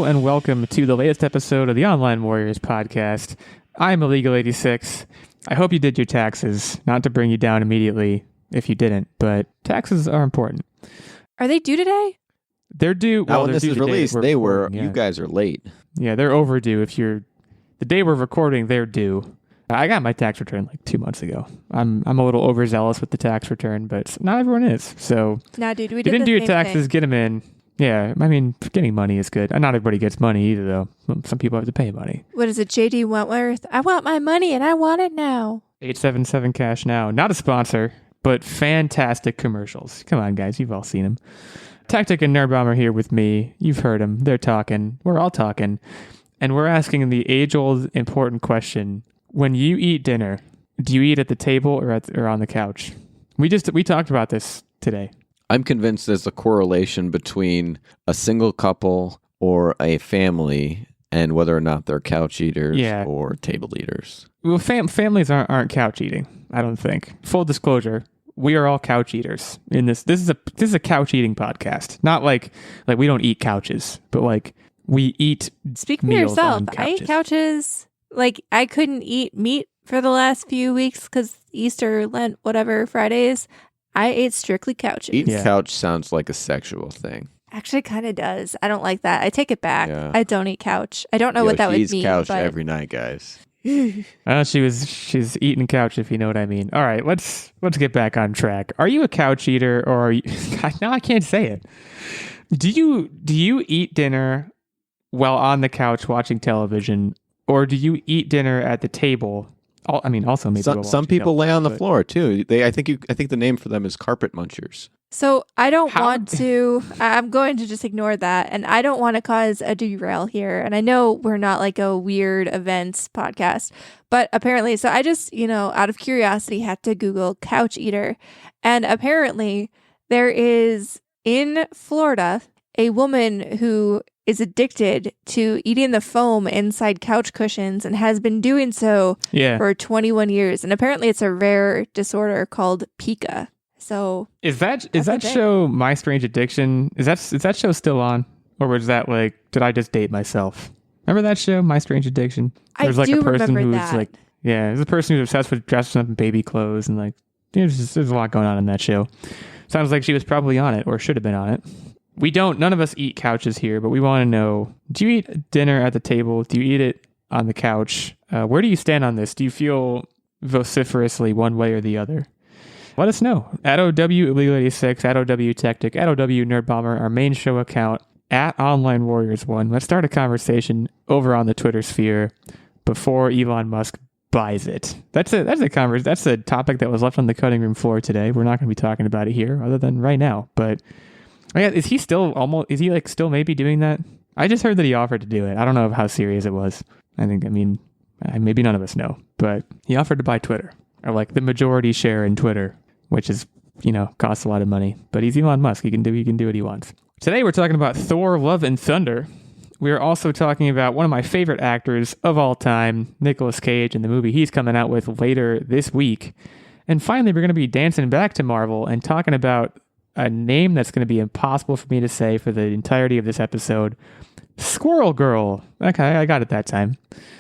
Hello and welcome to the latest episode of the Online Warriors podcast. I'm Illeagle 86. I hope you did your taxes, not to bring you down immediately if you didn't, but taxes are important. Are they due today? They're due. Well, when they're this due is the day released, we're they were. recording, yeah. You guys are late. Yeah, they're overdue. The day we're recording, they're due. I got my tax return like 2 months ago. I'm a little overzealous with the tax return, but not everyone is. So, Nah, dude, we if you didn't did do the your same taxes, thing. get them in. Yeah, I mean, getting money is good. Not everybody gets money either, though. Some people have to pay money. What is it, JD Wentworth? I want my money and I want it now. 877 Cash Now. Not a sponsor, but fantastic commercials. Come on, guys. You've all seen them. Techtic and Nerdbomber here with me. You've heard them. They're talking. We're all talking. And we're asking the age-old important question. When you eat dinner, do you eat at the table or on the couch? We talked about this today. I'm convinced there's a correlation between a single couple or a family and whether or not they're couch eaters or table eaters. Well, families aren't couch eating, I don't think. Full disclosure, we are all couch eaters in this. This is a couch eating podcast. Not like we don't eat couches, but like we eat. Speak for meals yourself. on I eat couches. couches. Like, I couldn't eat meat for the last few weeks because Easter, Lent, whatever, Fridays. I ate strictly couches. Eating Yeah. couch sounds like a sexual thing. Actually, kind of does. I don't like that. I take it back. Yeah. I don't eat couch. I don't know what that would she's mean. couch but every night, guys. She's eating couch, if you know what I mean. All right, let's get back on track. Are you a couch eater, or are you? Now I can't say it. Do you eat dinner while on the couch watching television, or do you eat dinner at the table? I mean, also maybe while Some watching people lay on the television, floor too. I think the name for them is carpet munchers. So I don't How- want to, I'm going to just ignore that. And I don't want to cause a derail here. And I know we're not like a weird events podcast, but apparently, so I just, out of curiosity, had to Google couch eater. And apparently there is in Florida a woman who is addicted to eating the foam inside couch cushions and has been doing so Yeah. for 21 years. And apparently it's a rare disorder called pica. So Is that That's a show My Strange Addiction? Is that show still on, or was that like? Did I just date myself? Remember that show, My Strange Addiction? I There's like do a person remember who's that. like, there's a person who's obsessed with dressing up in baby clothes and like, there's a lot going on in that show. Sounds like she was probably on it or should have been on it. None of us eat couches here, but we want to know: do you eat dinner at the table? Do you eat it on the couch? Where do you stand on this? Do you feel vociferously one way or the other? Let us know. At @OW86, at OW Techtic, at OW Nerdbomber, our main show account, at Online Warriors 1. Let's start a conversation over on the Twitter sphere before Elon Musk buys it. That's a topic that was left on the cutting room floor today. We're not going to be talking about it here, other than right now. But is he still maybe doing that? I just heard that he offered to do it. I don't know how serious it was. Maybe none of us know, but he offered to buy Twitter, or like the majority share in Twitter, which is, costs a lot of money. But he's Elon Musk. He can do what he wants. Today we're talking about Thor: Love and Thunder. We are also talking about one of my favorite actors of all time, Nicolas Cage, and the movie he's coming out with later this week. And finally, we're going to be dancing back to Marvel and talking about a name that's going to be impossible for me to say for the entirety of this episode. Squirrel Girl. Okay, I got it that time.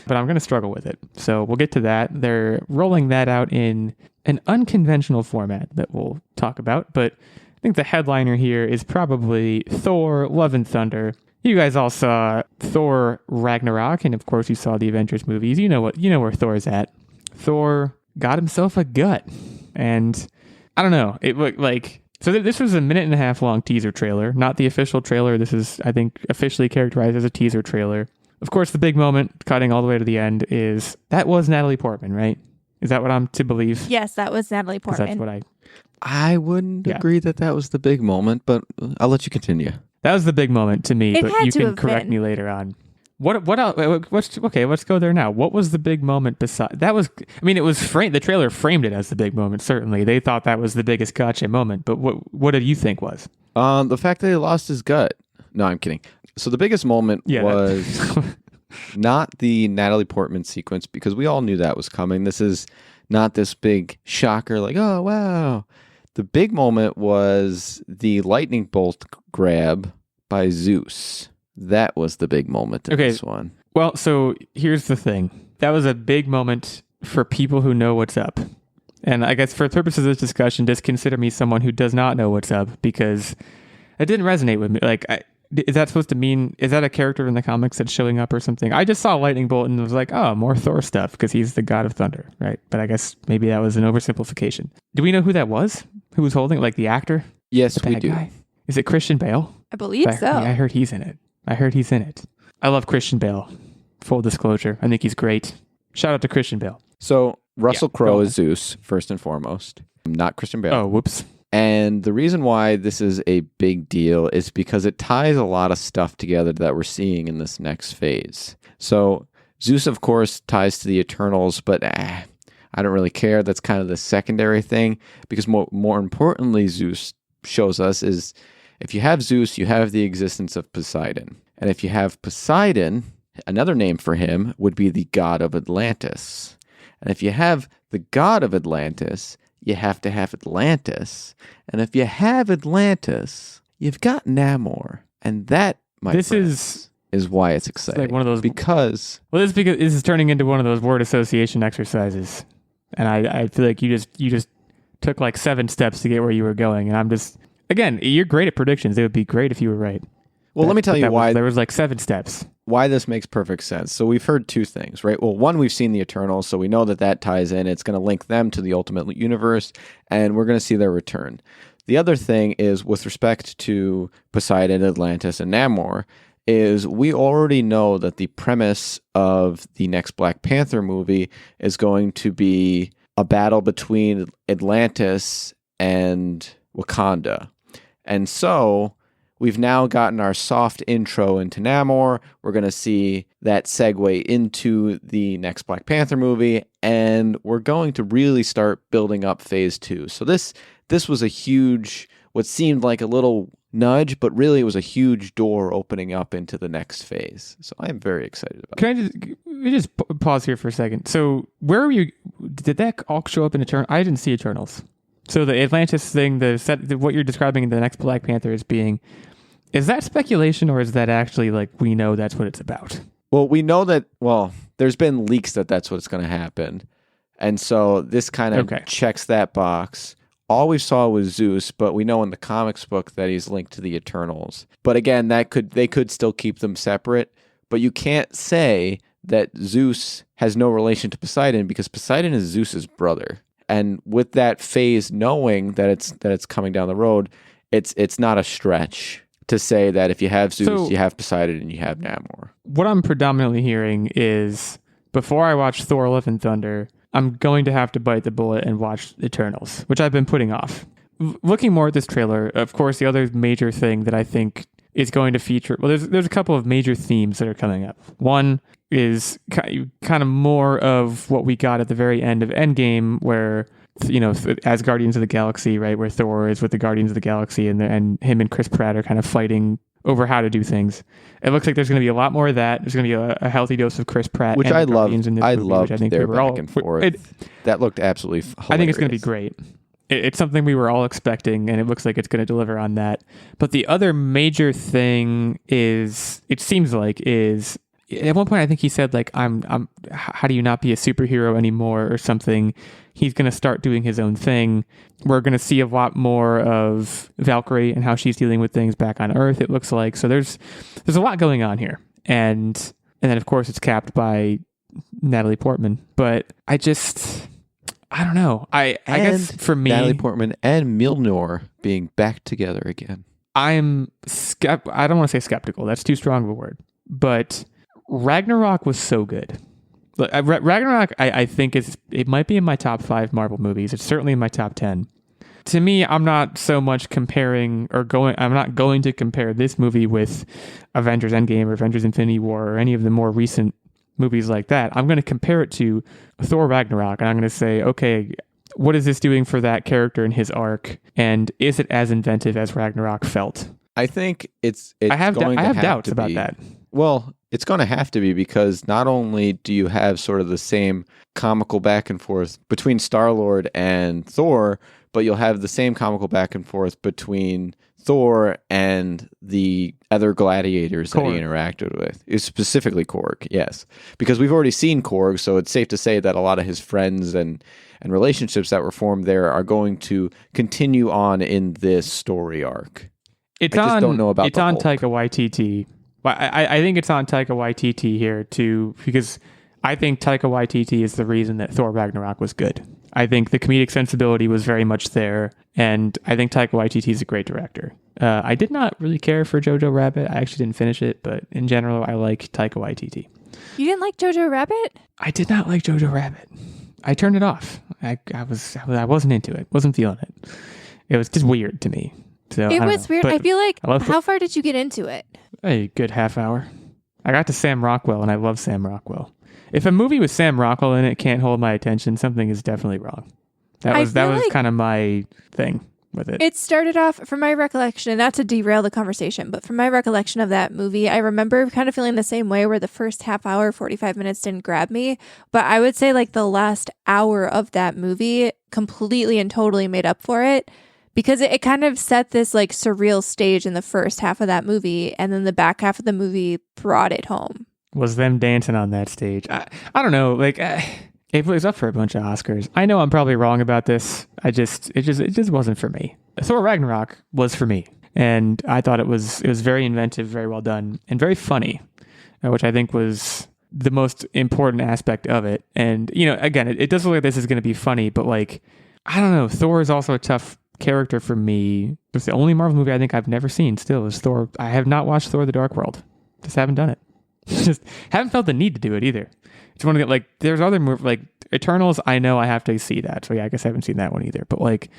But I'm going to struggle with it. So we'll get to that. They're rolling that out in an unconventional format that we'll talk about. But I think the headliner here is probably Thor: Love and Thunder. You guys all saw Thor Ragnarok, and of course you saw the Avengers movies. You know where Thor's at. Thor got himself a gut. And I don't know. It looked like... So this was a 1.5-minute long teaser trailer, not the official trailer. This is, I think, officially characterized as a teaser trailer. Of course, the big moment, cutting all the way to the end, is that was Natalie Portman, right? Is that what I'm to believe? yes, that was Natalie 'Cause Portman. that's what I wouldn't agree that was the big moment, but I'll let you continue. that was the big moment to me, It but had you to can have correct been. me later on. What else? Okay, let's go there now. What was the big moment beside that? It was framed. The trailer framed it as the big moment. Certainly, they thought that was the biggest gotcha moment. But what did you think was? The fact that he lost his gut. No, I'm kidding. So the biggest moment was not the Natalie Portman sequence, because we all knew that was coming. This is not this big shocker like, oh, wow. The big moment was the lightning bolt grab by Zeus. That was the big moment in this one. Well, so here's the thing. That was a big moment for people who know what's up. And I guess for purposes of this discussion, just consider me someone who does not know what's up because it didn't resonate with me. Like, is that supposed to mean, is that a character in the comics that's showing up or something? I just saw Lightning Bolt and was like, oh, more Thor stuff because he's the god of thunder, right? But I guess maybe that was an oversimplification. Do we know who that was? Who was holding it? Like the actor? Yes, we do. Guy? Is it Christian Bale? I believe so. Yeah, I heard he's in it. I love Christian Bale. Full disclosure. I think he's great. Shout out to Christian Bale. So Russell Crowe is Zeus, first and foremost, not Christian Bale. Oh, whoops. And the reason why this is a big deal is because it ties a lot of stuff together that we're seeing in this next phase. So Zeus, of course, ties to the Eternals, but I don't really care. That's kind of the secondary thing because more importantly, Zeus shows us is if you have Zeus, you have the existence of Poseidon. And if you have Poseidon, another name for him would be the god of Atlantis. And if you have the god of Atlantis, you have to have Atlantis. And if you have Atlantis, you've got Namor. And that, is why it's exciting. Like one of those because this is turning into one of those word association exercises. And I feel like you just took like 7 steps to get where you were going. And I'm just, again, you're great at predictions. It would be great if you were right. Well, let me tell you why. There was like 7 steps. Why this makes perfect sense. So we've heard 2 things, right? Well, one, we've seen the Eternals, so we know that ties in. It's going to link them to the Ultimate Universe, and we're going to see their return. The other thing is, with respect to Poseidon, Atlantis, and Namor, is we already know that the premise of the next Black Panther movie is going to be a battle between Atlantis and Wakanda. And so we've now gotten our soft intro into Namor. We're going to see that segue into the next Black Panther movie, and we're going to really start building up phase 2. So this was a huge, what seemed like a little nudge, but really it was a huge door opening up into the next phase. So I am very excited about it. Can I just pause here for a second? So where were you? Did that all show up in Eternals? I didn't see Eternals. So the Atlantis thing, what you're describing in the next Black Panther as being, is that speculation or is that actually like we know that's what it's about? Well, we know that, there's been leaks that that's what's going to happen. And so this kind of checks that box. All we saw was Zeus, but we know in the comics book that he's linked to the Eternals. But again, they could still keep them separate. But you can't say that Zeus has no relation to Poseidon because Poseidon is Zeus's brother. And with that phase, knowing that it's coming down the road, it's not a stretch to say that if you have Zeus, you have Poseidon, and you have Namor. What I'm predominantly hearing is before I watch Thor: Love and Thunder, I'm going to have to bite the bullet and watch Eternals, which I've been putting off. Looking more at this trailer, of course, the other major thing that I think is going to feature, there's a couple of major themes that are coming up. One is kind of more of what we got at the very end of Endgame, where, as Guardians of the Galaxy, right, where Thor is with the Guardians of the Galaxy, and him and Chris Pratt are kind of fighting over how to do things. It looks like there's going to be a lot more of that. There's going to be a healthy dose of Chris Pratt, which and I love. I love their back and forth. That looked absolutely hilarious. I think it's going to be great. It's something we were all expecting, and it looks like it's going to deliver on that. But the other major thing is at one point I think he said like I'm how do you not be a superhero anymore or something. He's going to start doing his own thing. We're going to see a lot more of Valkyrie and how she's dealing with things back on Earth, it looks like. So there's a lot going on here. And then of course it's capped by Natalie Portman. But I don't know. I guess for me, Natalie Portman and Mjolnir being back together again. I don't want to say skeptical. That's too strong of a word. But Ragnarok was so good. Ragnarok, I think it might be in my top 5 Marvel movies. It's certainly in my top 10. To me, I'm not so much I'm not going to compare this movie with Avengers Endgame or Avengers Infinity War or any of the more recent movies like that. I'm going to compare it to Thor Ragnarok, and I'm going to say, okay, what is this doing for that character in his arc? And is it as inventive as Ragnarok felt? I think I have doubts about that. Well, it's going to have to be because not only do you have sort of the same comical back and forth between Star-Lord and Thor, but you'll have the same comical back and forth between Thor and the other gladiators that he interacted with. It's specifically Korg, yes. Because we've already seen Korg, so it's safe to say that a lot of his friends and relationships that were formed there are going to continue on in this story arc. I just don't know about it's on Taika Waititi. I think it's on Taika Waititi here too, because I think Taika Waititi is the reason that Thor Ragnarok was good. I think the comedic sensibility was very much there, and I think Taika Waititi is a great director. I did not really care for Jojo Rabbit. I actually didn't finish it, but in general, I like Taika Waititi. You didn't like Jojo Rabbit? I did not like Jojo Rabbit. I turned it off. I wasn't into it. Wasn't feeling it. It was just weird to me. So it was weird. I feel like, how far did you get into it? A good half hour. I got to Sam Rockwell, and I love Sam Rockwell. If a movie with Sam Rockwell in it can't hold my attention, something is definitely wrong. That was kind of my thing with it. It started off, from my recollection, not to derail the conversation, but from my recollection of that movie, I remember kind of feeling the same way where the first half hour, 45 minutes didn't grab me. But I would say like the last hour of that movie completely and totally made up for it. Because it kind of set this like surreal stage in the first half of that movie, and then the back half of the movie brought it home. Was them dancing on that stage. I don't know. Like it was up for a bunch of Oscars. I know I'm probably wrong about this. It just wasn't for me. Thor Ragnarok was for me, and I thought it was very inventive, very well done, and very funny, which I think was the most important aspect of it. And again, it does look like this is going to be funny, but like I don't know. Thor is also a tough character for me. It's the only Marvel movie I think I've never seen still is Thor. I have not watched Thor the Dark World. Just haven't done it. Just haven't felt the need to do it either. It's one of the, like, there's other movies like Eternals. I know I have to see that. So yeah, I guess I haven't seen that one either. But like,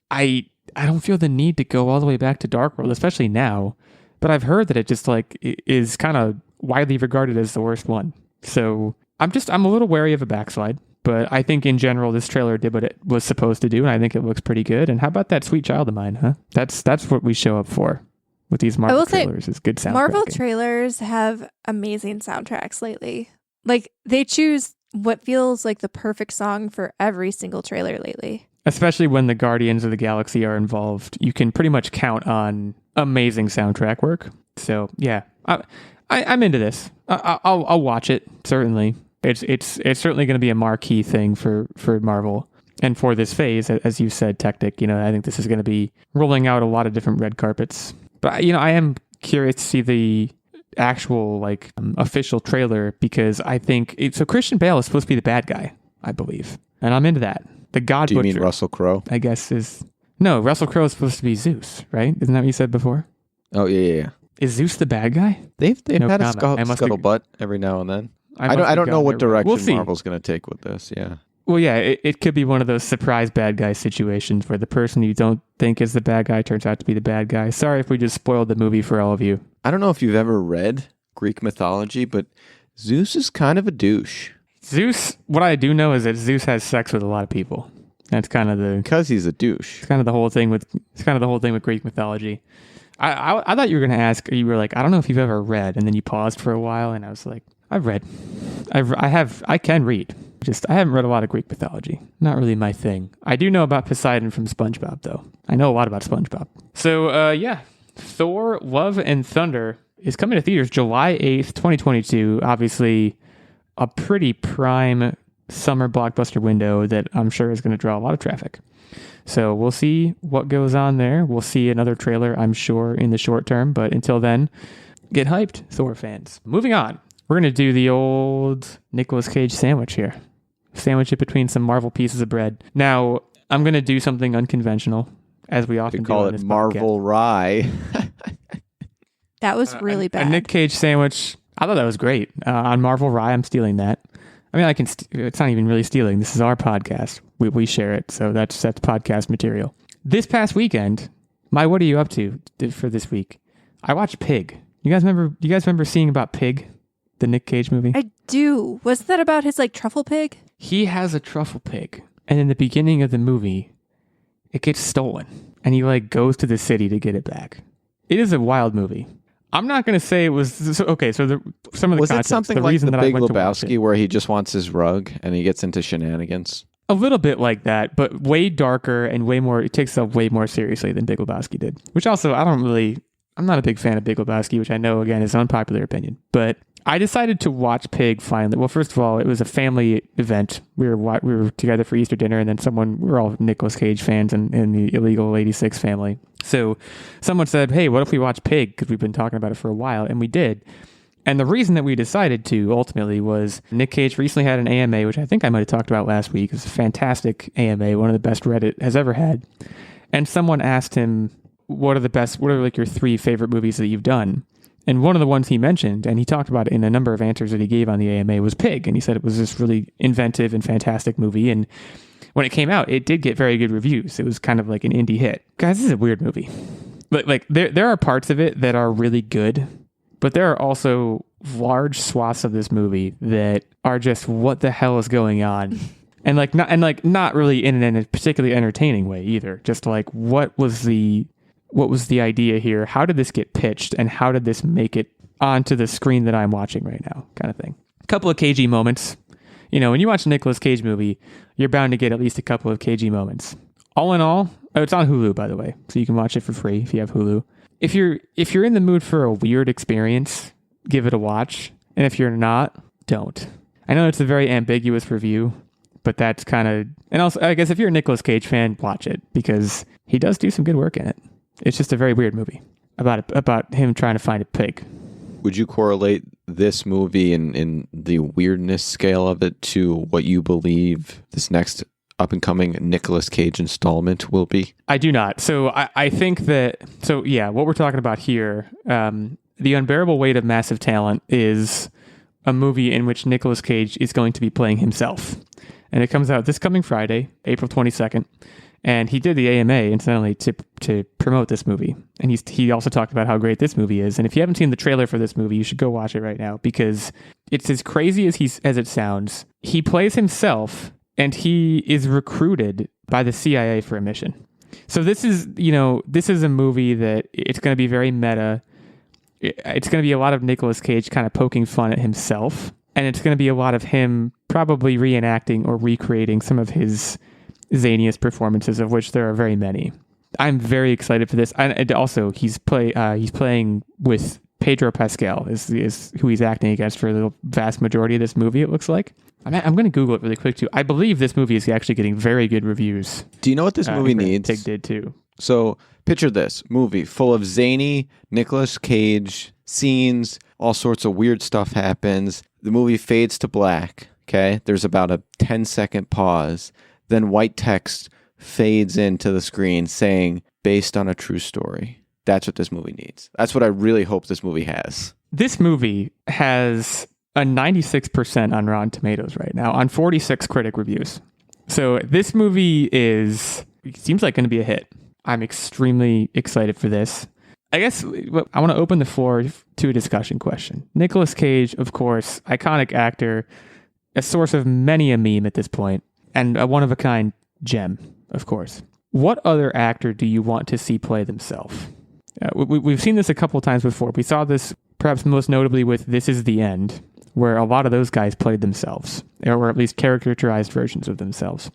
I don't feel the need to go all the way back to Dark World, especially now. But I've heard that it just like is kind of widely regarded as the worst one. So I'm a little wary of a backslide. But I think in general, this trailer did what it was supposed to do, and I think it looks pretty good. And how about that Sweet Child of Mine, huh? That's what we show up for with these Marvel trailers, is good soundtrack. Marvel trailers have amazing soundtracks lately. Like, they choose what feels like the perfect song for every single trailer lately. Especially when the Guardians of the Galaxy are involved. You can pretty much count on amazing soundtrack work. So, yeah, I'm into this. I'll watch it, certainly. It's certainly going to be a marquee thing for Marvel and for this phase, as you said, Techtic. I think this is going to be rolling out a lot of different red carpets. But I am curious to see the actual like official trailer, because I think so. Christian Bale is supposed to be the bad guy, I believe, and I'm into that. The God Do you Butcher, mean Russell Crowe? I guess no. Russell Crowe is supposed to be Zeus, right? Isn't that what you said before? Oh yeah. Is Zeus the bad guy? They've had a scuttlebutt every now and then. I don't know what direction Marvel's going to take with this. Yeah. Well, yeah, it could be one of those surprise bad guy situations where the person you don't think is the bad guy turns out to be the bad guy. Sorry if we just spoiled the movie for all of you. I don't know if you've ever read Greek mythology, but Zeus is kind of a douche. Zeus, what I do know is that Zeus has sex with a lot of people. That's kind of because he's a douche. It's kind of the whole thing with Greek mythology. I thought you were going to ask. You were like, I don't know if you've ever read, and then you paused for a while, and I was like, I've read. I can read. Just I haven't read a lot of Greek mythology. Not really my thing. I do know about Poseidon from SpongeBob, though. I know a lot about SpongeBob. So, yeah. Thor, Love and Thunder is coming to theaters July 8th, 2022. Obviously, a pretty prime summer blockbuster window that I'm sure is going to draw a lot of traffic. So we'll see what goes on there. We'll see another trailer, I'm sure, in the short term. But until then, get hyped, Thor fans. Moving on. We're going to do the old Nicolas Cage sandwich here. Sandwich it between some Marvel pieces of bread. Now, I'm going to do something unconventional, as we often call it Marvel Rye. That was really bad. A Nick Cage sandwich. I thought that was great. On Marvel Rye, I'm stealing that. I mean, it's not even really stealing. This is our podcast. We share it, so that's podcast material. This past weekend, what are you up to for this week? I watched Pig. You guys remember seeing about Pig? The Nick Cage movie? I do. Wasn't that about his truffle pig? He has a truffle pig. And in the beginning of the movie, it gets stolen. And he goes to the city to get it back. It is a wild movie. I'm not going to say it was... Okay, so some of the was context... it something the like reason The that Big I went Lebowski where he just wants his rug and he gets into shenanigans? A little bit like that, but way darker and way more. It takes itself way more seriously than Big Lebowski did. Which also, I'm not a big fan of Big Lebowski, which I know again is an unpopular opinion. But I decided to watch Pig finally. Well, first of all, it was a family event. We were together for Easter dinner, and then we're all Nicolas Cage fans in the Illeagle 86 family. So someone said, "Hey, what if we watch Pig?" Because we've been talking about it for a while, and we did. And the reason that we decided to ultimately was Nick Cage recently had an AMA, which I think I might have talked about last week. It was a fantastic AMA, one of the best Reddit has ever had. And someone asked him, what are like your 3 favorite movies that you've done? And one of the ones he mentioned, and he talked about it in a number of answers that he gave on the AMA, was Pig. And he said it was this really inventive and fantastic movie. And when it came out, it did get very good reviews. It was kind of like an indie hit. Guys, this is a weird movie. Like there are parts of it that are really good. But there are also large swaths of this movie that are just what the hell is going on, and not really in a particularly entertaining way either. Just like what was the idea here? How did this get pitched, and how did this make it onto the screen that I'm watching right now? Kind of thing. A couple of cagey moments. When you watch a Nicolas Cage movie, you're bound to get at least a couple of cagey moments. All in all, it's on Hulu, by the way, so you can watch it for free if you have Hulu. If you're in the mood for a weird experience, give it a watch. And if you're not, don't. I know it's a very ambiguous review, but that's kind of... And also, I guess if you're a Nicolas Cage fan, watch it, because he does do some good work in it. It's just a very weird movie about him trying to find a pig. Would you correlate this movie in the weirdness scale of it to what you believe this next up-and-coming Nicolas Cage installment will be? I do not. So I think that... So yeah, what we're talking about here, The Unbearable Weight of Massive Talent is a movie in which Nicolas Cage is going to be playing himself. And it comes out this coming Friday, April 22nd. And he did the AMA, incidentally, to promote this movie. And he also talked about how great this movie is. And if you haven't seen the trailer for this movie, you should go watch it right now, because it's as crazy as it sounds. He plays himself, and he is recruited by the CIA for a mission. So this is a movie that it's going to be very meta. It's going to be a lot of Nicolas Cage kind of poking fun at himself. And it's going to be a lot of him probably reenacting or recreating some of his zaniest performances, of which there are very many. I'm very excited for this. And also, he's playing with Pedro Pascal is who he's acting against for the vast majority of this movie, it looks like. I'm going to Google it really quick, too. I believe this movie is actually getting very good reviews. Do you know what this movie needs? Tig did, too. So picture this movie full of zany Nicolas Cage scenes. All sorts of weird stuff happens. The movie fades to black. Okay, there's about a 10-second pause. Then white text fades into the screen saying, based on a true story. That's what this movie needs. That's what I really hope this movie has. This movie has a 96% on Rotten Tomatoes right now on 46 critic reviews. So this movie seems like going to be a hit. I'm extremely excited for this. I guess I want to open the floor to a discussion question. Nicolas Cage, of course, iconic actor, a source of many a meme at this point, and a one-of-a-kind gem, of course. What other actor do you want to see play themselves? We've seen this a couple of times before. We saw this perhaps most notably with This Is the End, where a lot of those guys played themselves, or at least caricaturized versions of themselves.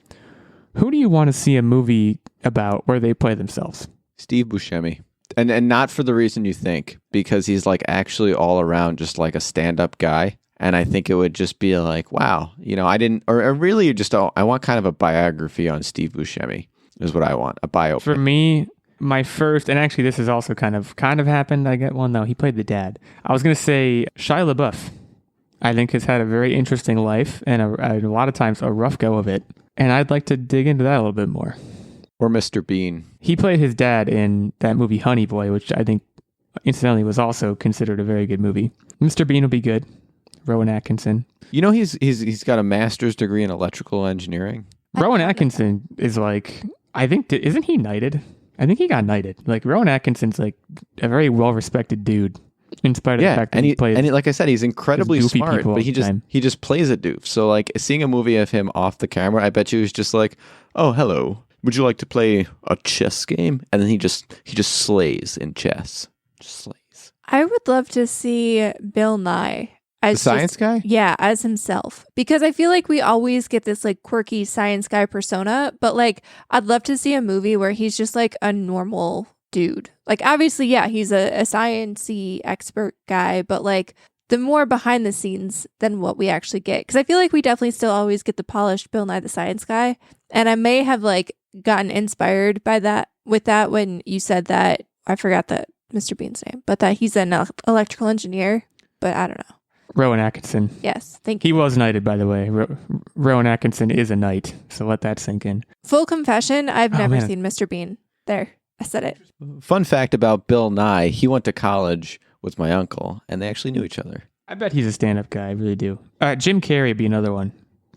Who do you want to see a movie about where they play themselves? Steve Buscemi. And not for the reason you think, because he's like actually all around just like a stand-up guy. And I think it would just be like, wow, I want kind of a biography on Steve Buscemi is what I want, a biopic. For me, my first, and actually this has also kind of happened. I get one, though. He played the dad. I was going to say Shia LaBeouf. I think has had a very interesting life and a lot of times a rough go of it. And I'd like to dig into that a little bit more. Or Mr. Bean. He played his dad in that movie Honey Boy, which I think incidentally was also considered a very good movie. Mr. Bean will be good. Rowan Atkinson. You know he's got a master's degree in electrical engineering. Rowan Atkinson is like, I think, isn't he knighted? I think he got knighted. Like Rowan Atkinson's like a very well-respected dude. In spite of the fact that he plays, and like I said, he's incredibly smart, but he just plays a doof. So like seeing a movie of him off the camera, I bet you he's just like, oh hello, would you like to play a chess game? And then he just slays in chess. Just slays. I would love to see Bill Nye as the science guy? Yeah, as himself. Because I feel like we always get this like quirky science guy persona, but like I'd love to see a movie where he's just like a normal dude. Like obviously, yeah, he's a science-y expert guy, but like the more behind the scenes than what we actually get. Because I feel like we definitely still always get the polished Bill Nye the Science Guy. And I may have like gotten inspired by that with that when you said that, I forgot that Mr. Bean's name, but that he's an electrical engineer, but I don't know. Rowan Atkinson. Yes, thank you. He was knighted, by the way. Rowan Atkinson is a knight, so let that sink in. Full confession, I've never seen Mr. Bean. There, I said it. Fun fact about Bill Nye, he went to college with my uncle, and they actually knew each other. I bet he's a stand-up guy, I really do. Jim Carrey would be another one.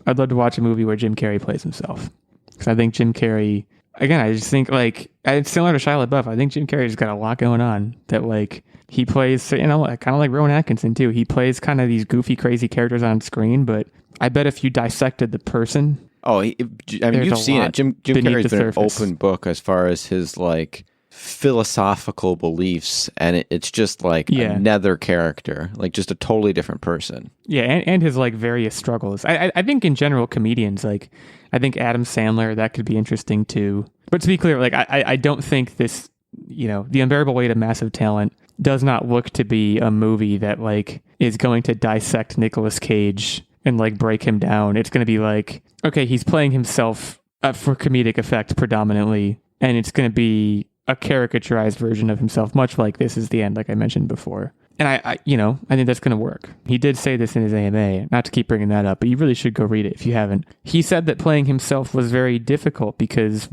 I'd love to watch a movie where Jim Carrey plays himself. Because I think Jim Carrey, again, I just think like, it's similar to Shia LaBeouf. I think Jim Carrey's got a lot going on that like, he plays, kind of like Rowan Atkinson too. He plays kind of these goofy, crazy characters on screen, but I bet if you dissected the person. Oh, I mean, you've seen it. Jim Carrey's been an open book as far as his like philosophical beliefs, and it's just like another character, like just a totally different person. Yeah, and his like various struggles. I think in general, comedians, like I think Adam Sandler, that could be interesting too. But to be clear, like I don't think this, The Unbearable Weight of Massive Talent does not look to be a movie that like is going to dissect Nicolas Cage and like break him down. It's going to be like, okay, he's playing himself for comedic effect predominantly, and it's going to be a caricaturized version of himself, much like This Is the End, like I mentioned before. And I think that's going to work. He did say this in his AMA, not to keep bringing that up, but you really should go read it if you haven't. He said that playing himself was very difficult because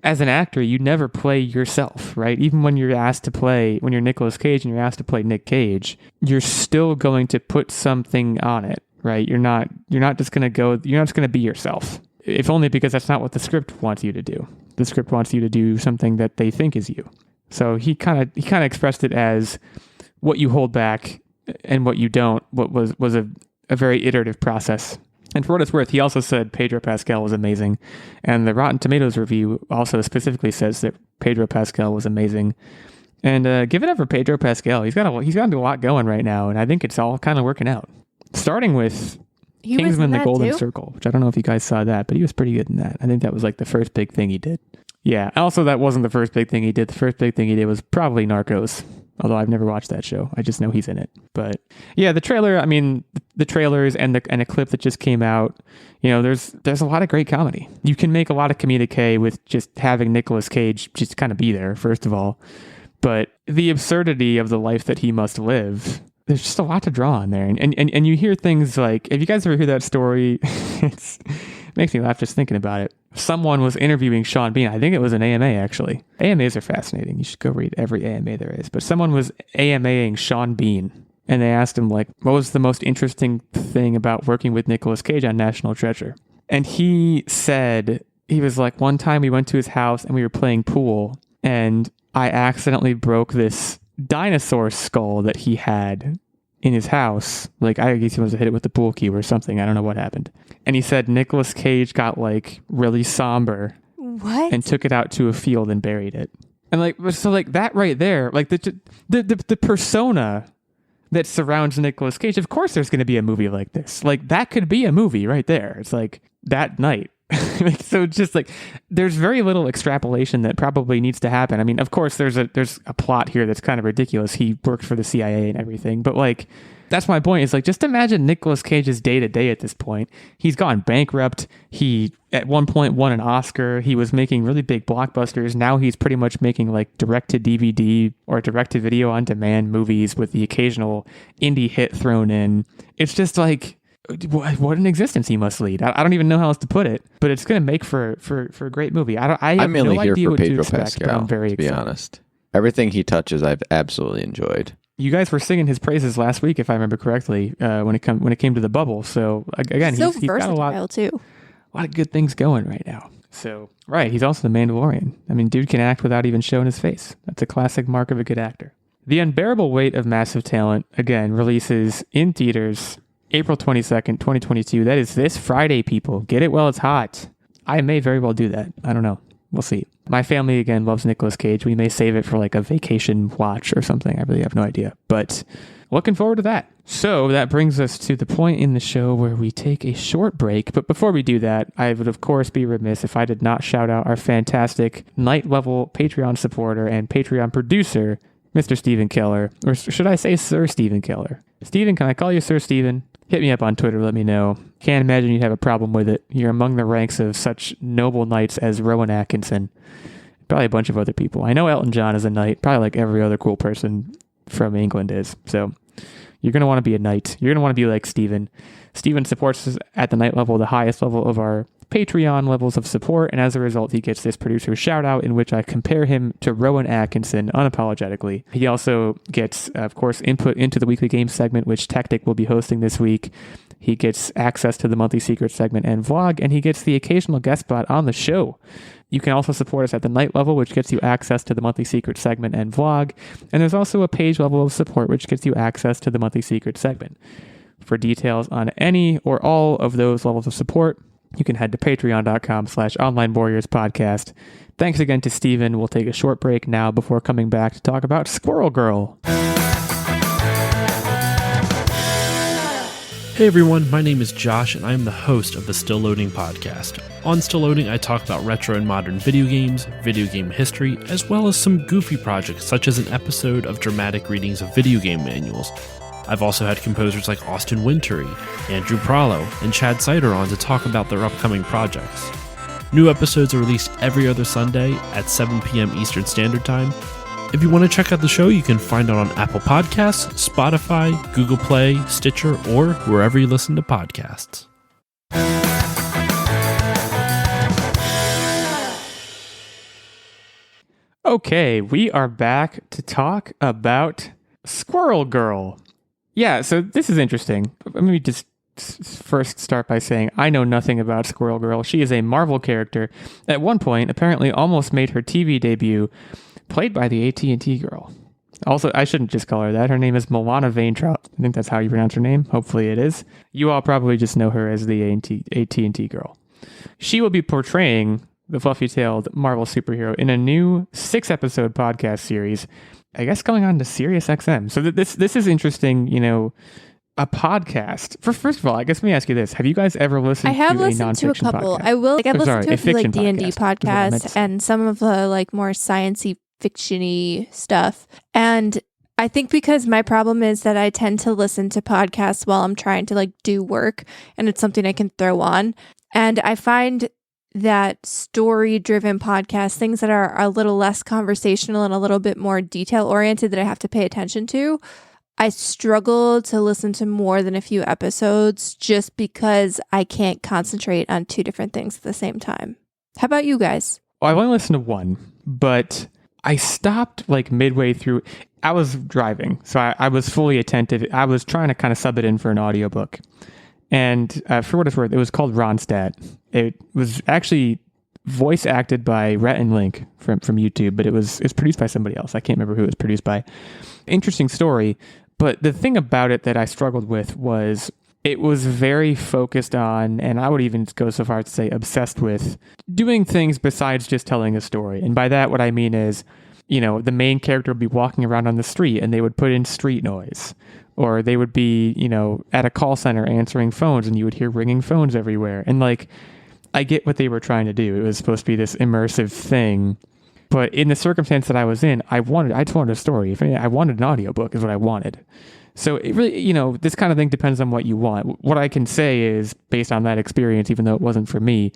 as an actor, you never play yourself, right? Even when you're Nicolas Cage and you're asked to play Nick Cage, you're still going to put something on it, right? You're not just going to be yourself. If only because that's not what the script wants you to do. The script wants you to do something that they think is you. So he kind of expressed it as what you hold back and what you don't, what was a very iterative process. And for what it's worth, he also said Pedro Pascal was amazing. And the Rotten Tomatoes review also specifically says that Pedro Pascal was amazing. And give it up for Pedro Pascal. He's got a lot going right now, and I think it's all kind of working out. Starting with Kingsman: The Golden Circle, which I don't know if you guys saw that, but he was pretty good in that. I think that was like the first big thing he did. Yeah, also that wasn't the first big thing he did. The first big thing he did was probably Narcos, although I've never watched that show. I just know he's in it. But yeah, the trailer, I mean, the trailers and a clip that just came out, there's a lot of great comedy. You can make a lot of comedic hay with just having Nicolas Cage just kind of be there, first of all. But the absurdity of the life that he must live, there's just a lot to draw on there. And you hear things like, if you guys ever hear that story, it makes me laugh just thinking about it. Someone was interviewing Sean Bean. I think it was an AMA, actually. AMAs are fascinating. You should go read every AMA there is. But someone was AMAing Sean Bean, and they asked him, like, what was the most interesting thing about working with Nicolas Cage on National Treasure? And he said, he was like, one time we went to his house and we were playing pool, and I accidentally broke this dinosaur skull that he had in his house. Like, I guess he must have hit it with the pool cue or something. I don't know what happened. And he said Nicolas Cage got like really somber. What? And took it out to a field and buried it. And like, so like that right there, like the persona that surrounds Nicolas Cage, of course there's going to be a movie like this. Like that could be a movie right there. It's like that night. So it's just like, there's very little extrapolation that probably needs to happen. I mean, of course there's a plot here that's kind of ridiculous. He worked for the CIA and everything, but like, that's my point. Is like, just imagine Nicolas Cage's day to day at this point. He's gone bankrupt. He at one point won an Oscar. He was making really big blockbusters. Now he's pretty much making like direct to DVD or direct to video on demand movies with the occasional indie hit thrown in. It's just like, what an existence he must lead. I don't even know how else to put it, but it's going to make for a great movie. I'm mainly no here idea for what Pedro to expect, Pascal, but I'm very to be excited. honest. Everything he touches, I've absolutely enjoyed. You guys were singing his praises last week, if I remember correctly, when it came to the bubble. So again, so he's got a lot of good things going right now. So right, he's also the Mandalorian. I mean, dude can act without even showing his face. That's a classic mark of a good actor. The Unbearable Weight of Massive Talent, again, releases in theaters April 22nd, 2022. That is this Friday, people. Get it while it's hot. I may very well do that. I don't know. We'll see. My family, again, loves Nicolas Cage. We may save it for like a vacation watch or something. I really have no idea. But looking forward to that. So that brings us to the point in the show where we take a short break. But before we do that, I would, of course, be remiss if I did not shout out our fantastic night-level Patreon supporter and Patreon producer, Mr. Stephen Keller. Or should I say Sir Stephen Keller? Stephen, can I call you Sir Stephen? Hit me up on Twitter. Let me know. Can't imagine you'd have a problem with it. You're among the ranks of such noble knights as Rowan Atkinson. Probably a bunch of other people. I know Elton John is a knight. Probably like every other cool person from England is. So you're going to want to be a knight. You're going to want to be like Stephen. Stephen supports us at the knight level, the highest level of our Patreon levels of support, and as a result, he gets this producer shout out in which I compare him to Rowan Atkinson unapologetically. He also gets, of course, input into the weekly game segment, which Techtic will be hosting this week. He gets access to the monthly secret segment and vlog, and he gets the occasional guest spot on the show. You can also support us at the night level, which gets you access to the monthly secret segment and vlog. And there's also a page level of support, which gets you access to the monthly secret segment. For details on any or all of those levels of support, you can head to patreon.com/onlinewarriorspodcast. Thanks again to Steven. We'll take a short break now before coming back to talk about Squirrel Girl. Hey everyone, my name is Josh and I am the host of the Still Loading podcast. On Still Loading, I talk about retro and modern video games, video game history, as well as some goofy projects such as an episode of dramatic readings of video game manuals. I've also had composers like Austin Wintory, Andrew Prallo, and Chad Sider on to talk about their upcoming projects. New episodes are released every other Sunday at 7 p.m. Eastern Standard Time. If you want to check out the show, you can find it on Apple Podcasts, Spotify, Google Play, Stitcher, or wherever you listen to podcasts. Okay, we are back to talk about Squirrel Girl. Yeah, so this is interesting. Let me just first start by saying I know nothing about Squirrel Girl. She is a Marvel character. At one point, apparently almost made her TV debut, played by the AT&T girl. Also, I shouldn't just call her that. Her name is Milana Vaintrout. I think that's how you pronounce her name. Hopefully it is. You all probably just know her as the AT&T girl. She will be portraying the fluffy-tailed Marvel superhero in a new 6-episode podcast series, I guess going on to Sirius XM. So this is interesting, you know, a podcast. First of all, I guess let me ask you this. Have you guys ever listened to a nonfiction podcast? I have listened to a couple. Podcast? I will. Like, I've listened to a few like D&D podcasts and some of the like more science-y, fiction-y stuff. And I think because my problem is that I tend to listen to podcasts while I'm trying to like do work, and it's something I can throw on. And I find that story-driven podcasts, things that are a little less conversational and a little bit more detail-oriented that I have to pay attention to, I struggle to listen to more than a few episodes just because I can't concentrate on two different things at the same time. How about you guys? Well, I've only listened to one, but I stopped like midway through. I was driving, so I was fully attentive. I was trying to kind of sub it in for an audiobook. And for what it's worth, it was called Ronstadt. It was actually voice acted by Rhett and Link from YouTube, but it's produced by somebody else. I can't remember who it was produced by. Interesting story. But the thing about it that I struggled with was it was very focused on, and I would even go so far as to say obsessed with, doing things besides just telling a story. And by that, what I mean is, you know, the main character would be walking around on the street and they would put in street noise. Or they would be, you know, at a call center answering phones and you would hear ringing phones everywhere. And like, I get what they were trying to do. It was supposed to be this immersive thing. But in the circumstance that I was in, I just wanted a story. I wanted an audiobook is what I wanted. So it really, you know, this kind of thing depends on what you want. What I can say is, based on that experience, even though it wasn't for me,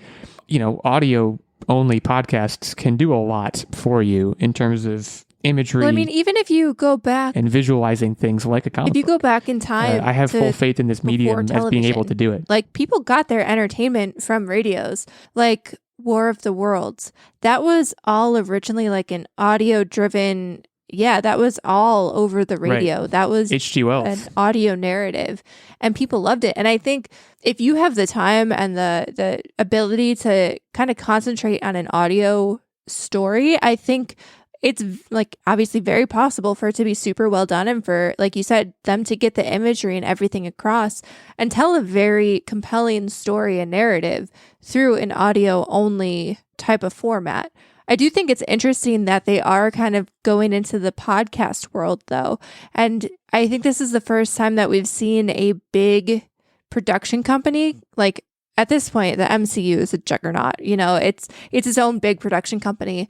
you know, audio-only podcasts can do a lot for you in terms of imagery. Well, I mean, even if you go back and visualizing things like a comic if you book. go back in time, I have full faith in this medium as being able to do it. Like, people got their entertainment from radios, like War of the Worlds. That was all originally like an audio-driven. Yeah, that was all over the radio. Right. That was H.G. Wells. An audio narrative, and people loved it. And I think if you have the time and the ability to kind of concentrate on an audio story, I think it's like obviously very possible for it to be super well done and for, like you said, them to get the imagery and everything across and tell a very compelling story and narrative through an audio only type of format. I do think it's interesting that they are kind of going into the podcast world though. And I think this is the first time that we've seen a big production company, like at this point, the MCU is a juggernaut, it's its own big production company.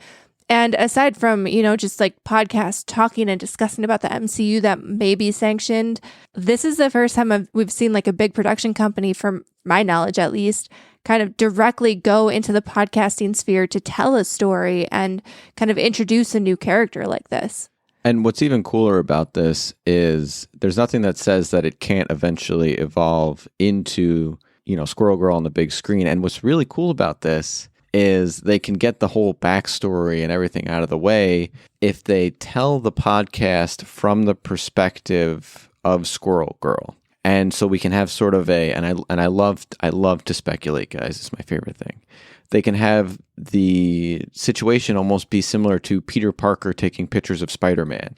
And aside from, just like podcasts talking and discussing about the MCU that may be sanctioned, this is the first time we've seen like a big production company, from my knowledge at least, kind of directly go into the podcasting sphere to tell a story and kind of introduce a new character like this. And what's even cooler about this is there's nothing that says that it can't eventually evolve into, Squirrel Girl on the big screen. And what's really cool about this is they can get the whole backstory and everything out of the way if they tell the podcast from the perspective of Squirrel Girl. And so we can have sort of I love to speculate, guys. It's my favorite thing. They can have the situation almost be similar to Peter Parker taking pictures of Spider-Man,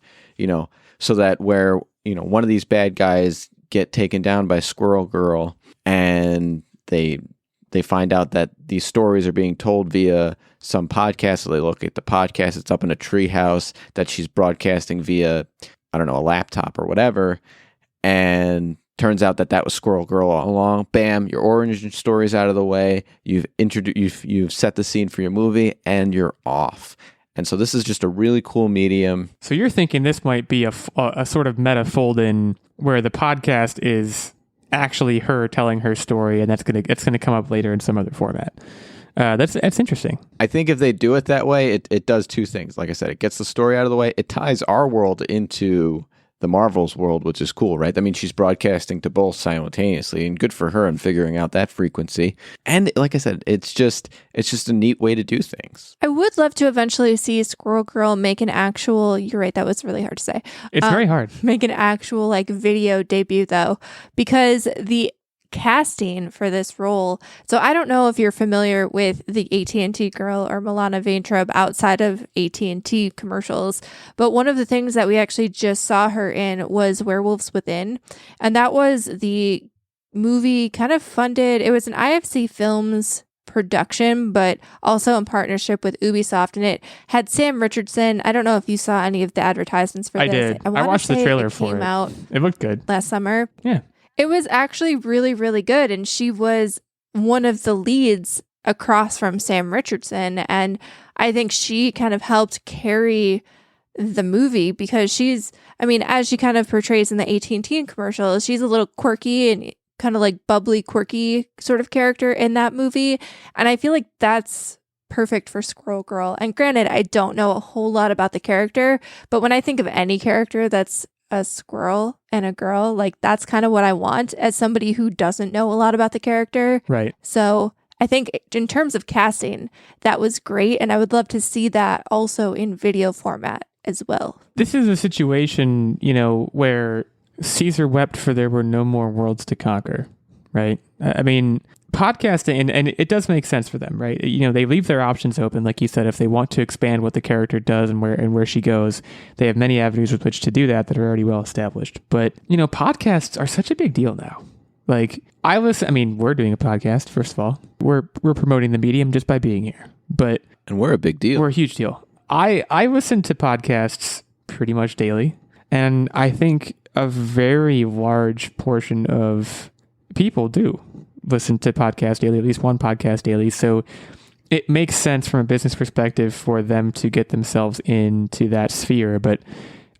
so that where, one of these bad guys get taken down by Squirrel Girl and they find out that these stories are being told via some podcast. So they look at the podcast. It's up in a tree house that she's broadcasting via, I don't know, a laptop or whatever. And turns out that was Squirrel Girl all along. Bam, your origin story's out of the way. You've set the scene for your movie, and you're off. And so this is just a really cool medium. So you're thinking this might be a sort of meta fold-in where the podcast is actually her telling her story, and it's gonna come up later in some other format. That's interesting. I think if they do it that way, it does two things. Like I said, it gets the story out of the way. It ties our world into the Marvel's world, which is cool, right? I mean, she's broadcasting to both simultaneously, and good for her in figuring out that frequency. And like I said, it's just a neat way to do things. I would love to eventually see Squirrel Girl make an actual, you're right, that was really hard to say. It's very hard. Make an actual like video debut though, because the casting for this role. So I don't know if you're familiar with the AT&T girl or Milana Vaintrub outside of AT&T commercials, but one of the things that we actually just saw her in was Werewolves Within, and that was the movie kind of funded. It was an IFC Films production, but also in partnership with Ubisoft, and it had Sam Richardson. I don't know if you saw any of the advertisements for this. I did. I watched the trailer for it. Out it looked good last summer. Yeah. It was actually really, really good. And she was one of the leads across from Sam Richardson. And I think she kind of helped carry the movie because as she kind of portrays in the AT&T commercial, she's a little quirky and kind of like bubbly, quirky sort of character in that movie. And I feel like that's perfect for Squirrel Girl. And granted, I don't know a whole lot about the character, but when I think of any character that's a squirrel and a girl, like that's kind of what I want as somebody who doesn't know a lot about the character. Right. So I think in terms of casting, that was great. And I would love to see that also in video format as well. This is a situation, where Caesar wept for there were no more worlds to conquer, right? I mean, podcasting, and it does make sense for them, right? They leave their options open, like you said. If they want to expand what the character does and where she goes, they have many avenues with which to do that are already well established. But podcasts are such a big deal now. Like we're doing a podcast. First of all, we're promoting the medium just by being here, and we're a big deal. We're a huge deal. I listen to podcasts pretty much daily, and I think a very large portion of people do listen to podcasts daily, at least one podcast daily. So it makes sense from a business perspective for them to get themselves into that sphere. But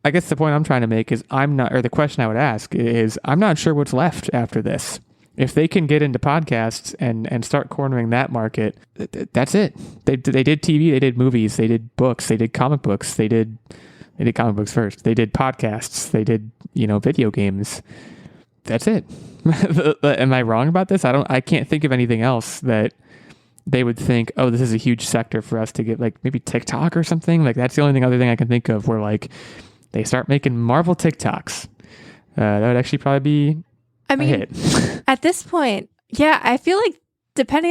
I guess the point I'm trying to make is the question I would ask is, I'm not sure what's left after this. If they can get into podcasts and start cornering that market, that's it. They did TV, they did movies, they did books, they did comic books, they did comic books first. They did podcasts, they did, video games. That's it. Am I wrong about this? I can't think of anything else that they would think, oh, this is a huge sector for us to get, like maybe TikTok or something. Like that's the only other thing I can think of where like they start making Marvel TikToks. That would actually probably be a hit. At this point, yeah, I feel like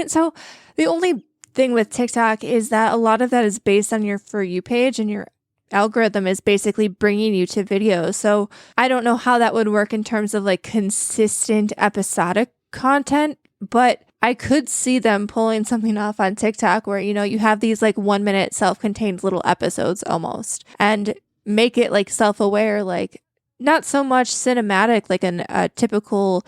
so the only thing with TikTok is that a lot of that is based on your For You page, and you're algorithm is basically bringing you to videos. So I don't know how that would work in terms of like consistent episodic content, but I could see them pulling something off on TikTok where, you have these like 1 minute self-contained little episodes almost, and make it like self-aware, like not so much cinematic like a typical,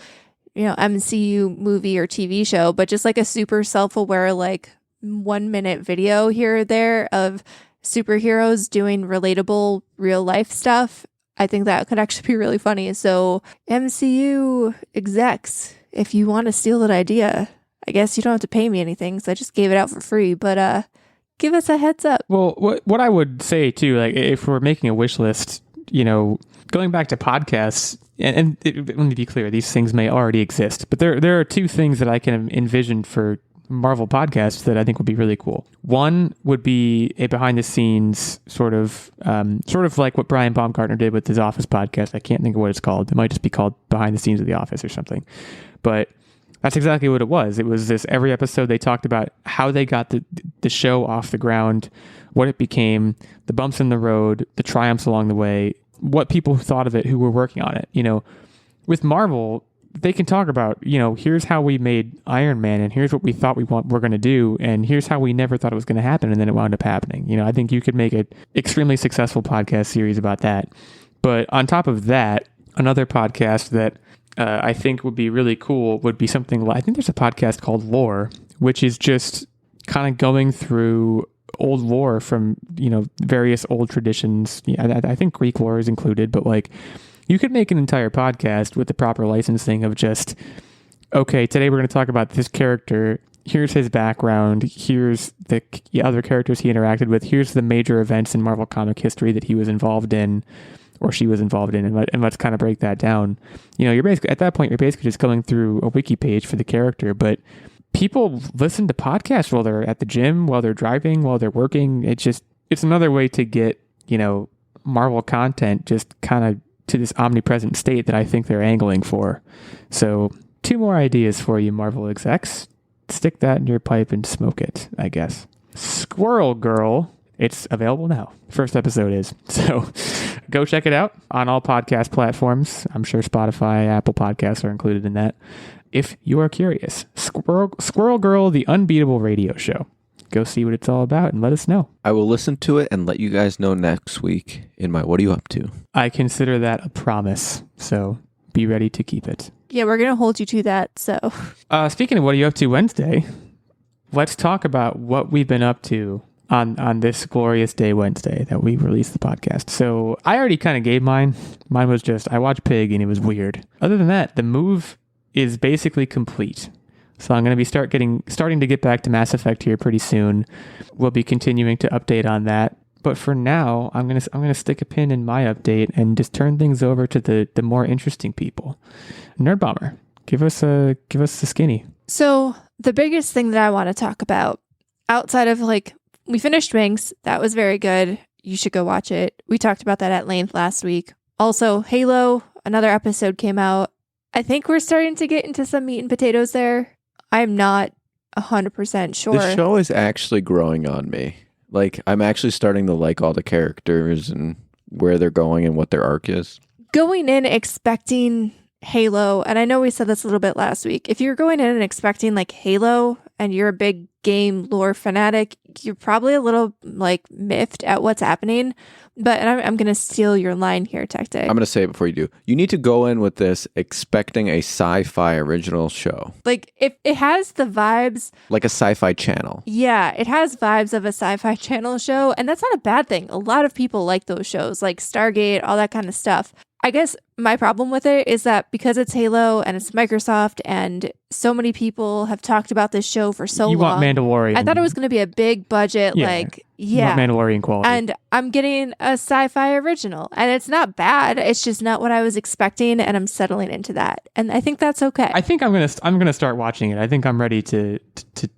MCU movie or TV show, but just like a super self-aware, like 1 minute video here or there of superheroes doing relatable real life stuff. I think that could actually be really funny. So MCU execs, if you want to steal that idea, I guess you don't have to pay me anything, so I just gave it out for free, but give us a heads up. Well, what I would say too, like if we're making a wish list, going back to podcasts, and let me be clear, these things may already exist, but there are two things that I can envision for Marvel podcasts that I think would be really cool. One would be a behind the scenes sort of like what Brian Baumgartner did with his Office podcast. I can't think of what it's called. It might just be called Behind the Scenes of the Office or something. But that's exactly what it was. It was this, every episode they talked about how they got the show off the ground, what it became, the bumps in the road, the triumphs along the way, what people thought of it who were working on it. With Marvel, they can talk about, here's how we made Iron Man, and here's what we thought we're going to do, and here's how we never thought it was going to happen, and then it wound up happening. I think you could make an extremely successful podcast series about that. But on top of that, another podcast that I think would be really cool would be something like, I think there's a podcast called Lore, which is just kind of going through old lore from, various old traditions. I think Greek lore is included, but like, you could make an entire podcast with the proper licensing of just, okay, today we're going to talk about this character. Here's his background. Here's the other characters he interacted with. Here's the major events in Marvel comic history that he was involved in or she was involved in. And let's kind of break that down. You're basically, at that point, you're basically just going through a wiki page for the character. But people listen to podcasts while they're at the gym, while they're driving, while they're working. It's another way to get, Marvel content just kind of to this omnipresent state that I think they're angling for. So 2 more ideas for you, Marvel execs. Stick that in your pipe and smoke it, I guess. Squirrel Girl. It's available now. First episode is. So go check it out on all podcast platforms. I'm sure Spotify, Apple Podcasts are included in that. If you are curious, Squirrel Girl, the Unbeatable radio show. Go see what it's all about and let us know. I will listen to it and let you guys know next week in my What Are You Up To? I consider that a promise, so be ready to keep it. Yeah, we're going to hold you to that, so. Speaking of What Are You Up To Wednesday, let's talk about what we've been up to on this glorious day Wednesday that we released the podcast. So I already kind of gave mine. Mine was just, I watched Pig and it was weird. Other than that, the move is basically complete. So I'm going to be starting to get back to Mass Effect here pretty soon. We'll be continuing to update on that. But for now, I'm going to stick a pin in my update and just turn things over to the more interesting people. Nerdbomber, give us the skinny. So the biggest thing that I want to talk about, outside of like, we finished Minx. That was very good. You should go watch it. We talked about that at length last week. Also, Halo, another episode came out. I think we're starting to get into some meat and potatoes there. I'm not 100% sure. The show is actually growing on me. Like, I'm actually starting to like all the characters and where they're going and what their arc is. Going in expecting Halo, and I know we said this a little bit last week, if you're going in and expecting like Halo and you're a big game lore fanatic, you're probably a little like miffed at what's happening. But and I'm going to steal your line here, Techtic. I'm going to say it before you do. You need to go in with this expecting a sci-fi original show. Like, if it has the vibes... Like a sci-fi channel. Yeah, it has vibes of a sci-fi channel show, and that's not a bad thing. A lot of people like those shows, like Stargate, all that kind of stuff. I guess my problem with it is that because it's Halo and it's Microsoft and so many people have talked about this show for so long. You want Mandalorian. I thought it was going to be a big budget, You want Mandalorian quality. And I'm getting a sci-fi original, and it's not bad. It's just not what I was expecting, and I'm settling into that. And I think that's okay. I think I'm gonna start watching it. I think I'm ready to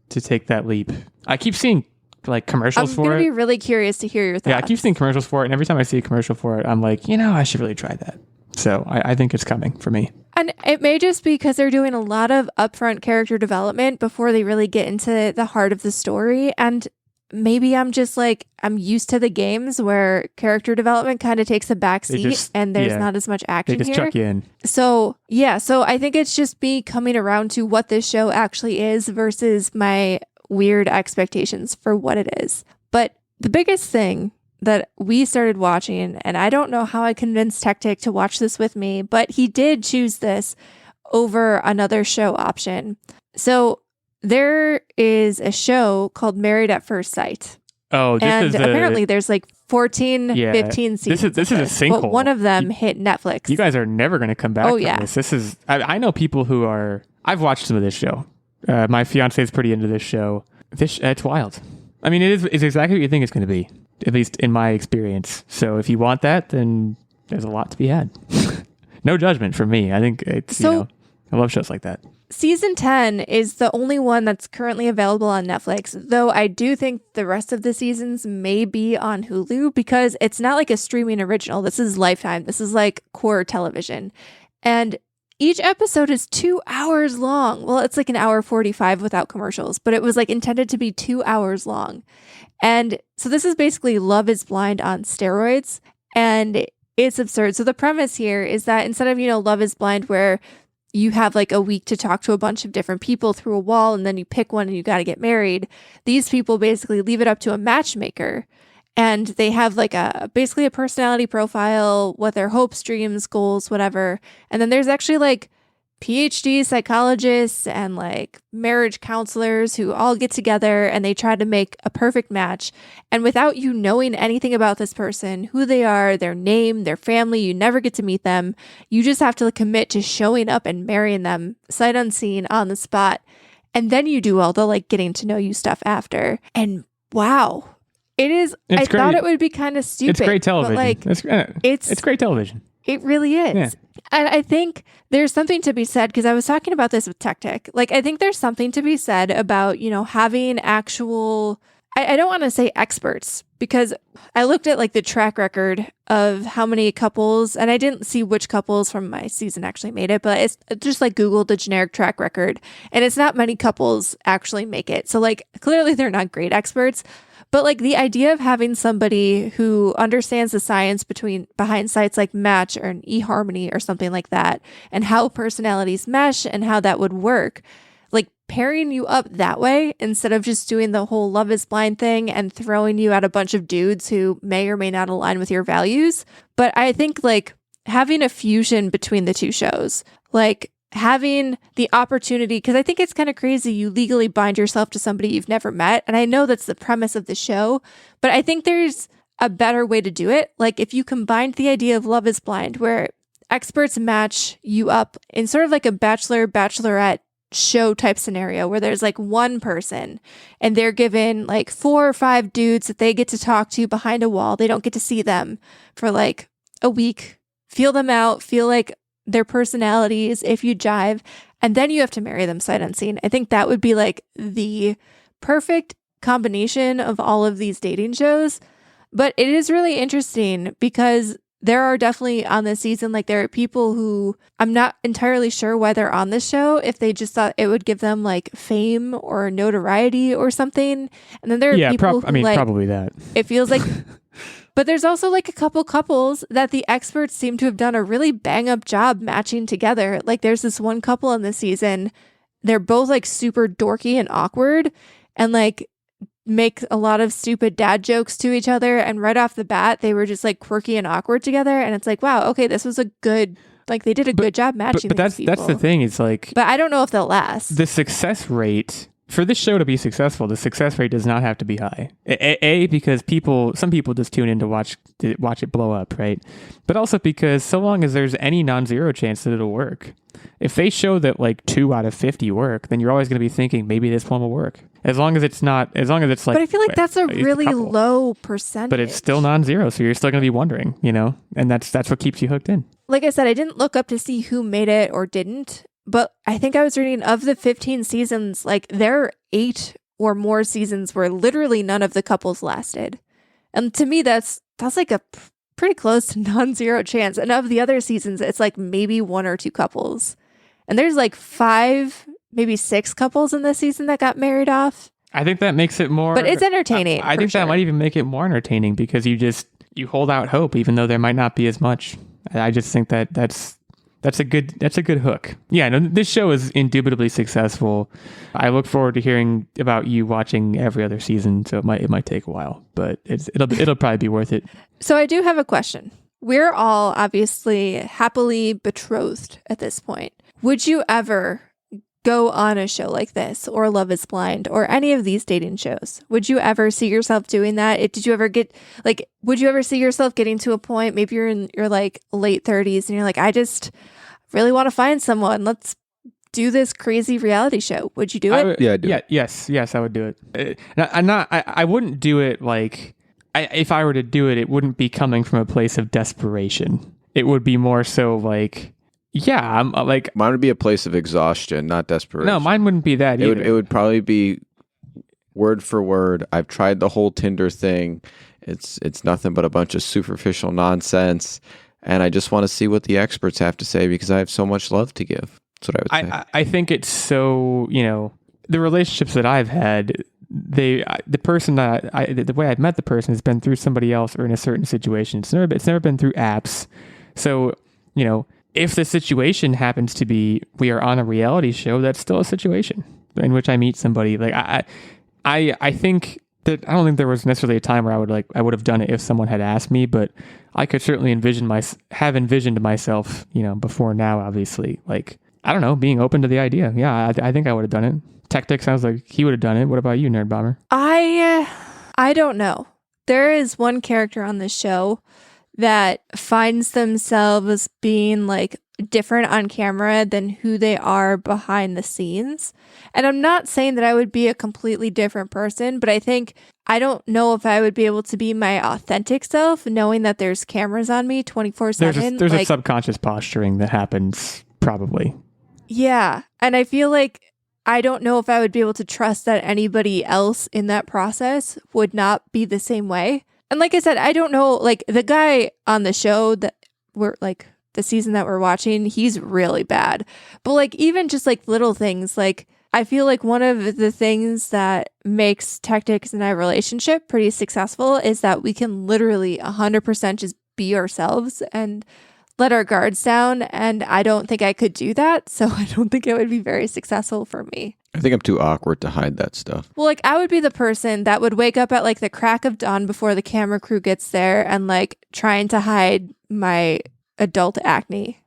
take that leap. I keep seeing like commercials for it. I'm going to be really curious to hear your thoughts. Yeah, I keep seeing commercials for it, and every time I see a commercial for it, I'm like, I should really try that. So I think it's coming for me. And it may just be because they're doing a lot of upfront character development before they really get into the heart of the story. And maybe I'm just like, I'm used to the games where character development kind of takes a back seat and there's not as much action They just here. chuck you in. So I think it's just me coming around to what this show actually is versus my weird expectations for what it is. But the biggest thing that we started watching, and I don't know how I convinced Techtic to watch this with me, but he did choose this over another show option. So there is a show called Married at First Sight. Oh, this is apparently there's like 14, 15 seasons. This is a sinkhole. But one of them hit Netflix. You guys are never going to come back from this. This is, I know people who are, I've watched some of this show. My fiance is pretty into this show. It's wild. I mean, it's exactly what you think it's going to be, at least in my experience. So if you want that, then there's a lot to be had. No judgment from me. I think it's, I love shows like that. Season 10 is the only one that's currently available on Netflix, though I do think the rest of the seasons may be on Hulu because it's not like a streaming original. This is Lifetime. This is like core television. And each episode is 2 hours long. Well, it's like an hour 45 without commercials, but it was like intended to be 2 hours long. And so this is basically Love is Blind on steroids, and it's absurd. So the premise here is that instead of, Love is Blind where you have like a week to talk to a bunch of different people through a wall and then you pick one and you got to get married. These people basically leave it up to a matchmaker and they have like basically a personality profile, what their hopes, dreams, goals, whatever. And then there's actually like PhD psychologists and like marriage counselors who all get together and they try to make a perfect match. And without you knowing anything about this person, who they are, their name, their family, you never get to meet them. You just have to commit to showing up and marrying them sight unseen on the spot. And then you do all the like getting to know you stuff after. And wow, it is. I thought it would be kind of stupid. It's great television. But like, it's great television. It really is. Yeah. And I think there's something to be said, because I was talking about this with Techtic. Like, I think there's something to be said about, having actual, I don't want to say experts, because I looked at like the track record of how many couples, and I didn't see which couples from my season actually made it, but it's just like Googled the generic track record, and it's not many couples actually make it. So like, clearly they're not great experts. But like the idea of having somebody who understands the science behind sites like Match or an eHarmony or something like that, and how personalities mesh and how that would work, like pairing you up that way instead of just doing the whole Love is Blind thing and throwing you at a bunch of dudes who may or may not align with your values. But I think like having a fusion between the two shows, like having the opportunity, because I think it's kind of crazy you legally bind yourself to somebody you've never met. And I know that's the premise of the show, but I think there's a better way to do it. Like if you combined the idea of Love is Blind, where experts match you up in sort of like a bachelorette show type scenario where there's like one person and they're given like 4 or 5 dudes that they get to talk to behind a wall. They don't get to see them for like a week, feel them out, feel like their personalities, if you jive, and then you have to marry them sight unseen. I think that would be like the perfect combination of all of these dating shows. But it is really interesting because there are definitely on this season, like there are people who I'm not entirely sure why they're on this show, if they just thought it would give them like fame or notoriety or something. And then there are people who probably that. It feels like but there's also like a couple couples that the experts seem to have done a really bang up job matching together. Like there's this one couple in this season. They're both like super dorky and awkward and like make a lot of stupid dad jokes to each other. And right off the bat, they were just like quirky and awkward together. And it's like, wow, okay, this was a good, like they did a good job matching. But that's the thing. It's like, but I don't know if they'll last. The success rate for this show to be successful, the success rate does not have to be high. Because some people just tune in to watch it blow up, right? But also because so long as there's any non-zero chance that it'll work. If they show that like 2 out of 50 work, then you're always going to be thinking maybe this one will work. As long as it's like. But I feel like that's a really low percentage. But it's still non-zero, so you're still going to be wondering, and that's what keeps you hooked in. Like I said, I didn't look up to see who made it or didn't. But I think I was reading of the 15 seasons, like there are 8 or more seasons where literally none of the couples lasted. And to me, that's like a pretty close to non-zero chance. And of the other seasons, it's like maybe 1 or 2 couples. And there's like 5, maybe 6 couples in this season that got married off. I think that makes it more... But it's entertaining. I think that might even make it more entertaining because you hold out hope even though there might not be as much. I just think that's a good hook. Yeah, no, this show is indubitably successful. I look forward to hearing about you watching every other season, so it might take a while, but it'll probably be worth it. So I do have a question. We're all obviously happily betrothed at this point. Would you ever go on a show like this or Love is Blind or any of these dating shows? Would you ever see yourself doing that? Did you ever would you ever see yourself getting to a point, maybe you're in your like late 30s and you're like, I just really want to find someone. Let's do this crazy reality show. Would you do it? Yeah, I'd do it. Yes, I would do it. I wouldn't do it like, if I were to do it, it wouldn't be coming from a place of desperation. It would be more so like, yeah, I'm like... Mine would be a place of exhaustion, not desperation. No, mine wouldn't be that either. It would probably be word for word. I've tried the whole Tinder thing. It's nothing but a bunch of superficial nonsense. And I just want to see what the experts have to say because I have so much love to give. That's what I would say. I think it's so, the relationships that I've had, the way I've met the person has been through somebody else or in a certain situation. It's never been through apps. So, if the situation happens to be we are on a reality show, that's still a situation in which I meet somebody. Like I think that I don't think there was necessarily a time where I would have done it if someone had asked me, but I could certainly have envisioned myself, before now, obviously. Like, I don't know, being open to the idea. Yeah, I think I would have done it. Techtic sounds like he would have done it. What about you, Nerdbomber? I don't know. There is one character on this show that finds themselves being like different on camera than who they are behind the scenes. And I'm not saying that I would be a completely different person, but I don't know if I would be able to be my authentic self knowing that there's cameras on me 24/7. There's a subconscious posturing that happens probably. Yeah. And I feel like I don't know if I would be able to trust that anybody else in that process would not be the same way. And like I said, I don't know, like the guy on the show that we're like the season that we're watching, he's really bad. But like even just like little things, like I feel like one of the things that makes Techtic and I relationship pretty successful is that we can literally 100% just be ourselves and let our guards down. And I don't think I could do that. So I don't think it would be very successful for me. I think I'm too awkward to hide that stuff. Well, like I would be the person that would wake up at like the crack of dawn before the camera crew gets there and like trying to hide my adult acne.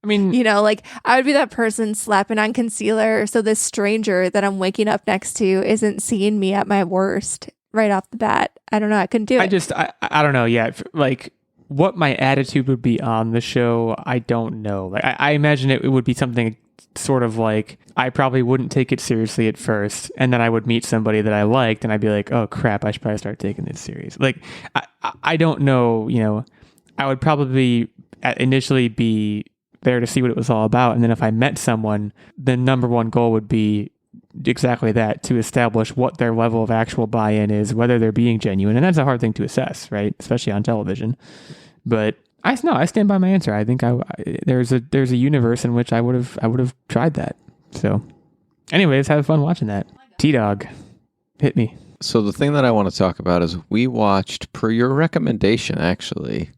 I mean, like I would be that person slapping on concealer so this stranger that I'm waking up next to isn't seeing me at my worst right off the bat. I don't know. I couldn't do it. I don't know yet. Like what my attitude would be on the show, I don't know. Like I imagine it would be something sort of like I probably wouldn't take it seriously at first, and then I would meet somebody that I liked and I'd be like, oh crap, I should probably start taking this serious. Like I don't know, I would probably initially be there to see what it was all about, and then if I met someone, the number one goal would be exactly that, to establish what their level of actual buy-in is, whether they're being genuine, and that's a hard thing to assess, right? Especially on television. But I stand by my answer. I think there's a universe in which I would have tried that. So, anyways, have fun watching that. T-Dog, hit me. So the thing that I want to talk about is we watched, per your recommendation, actually,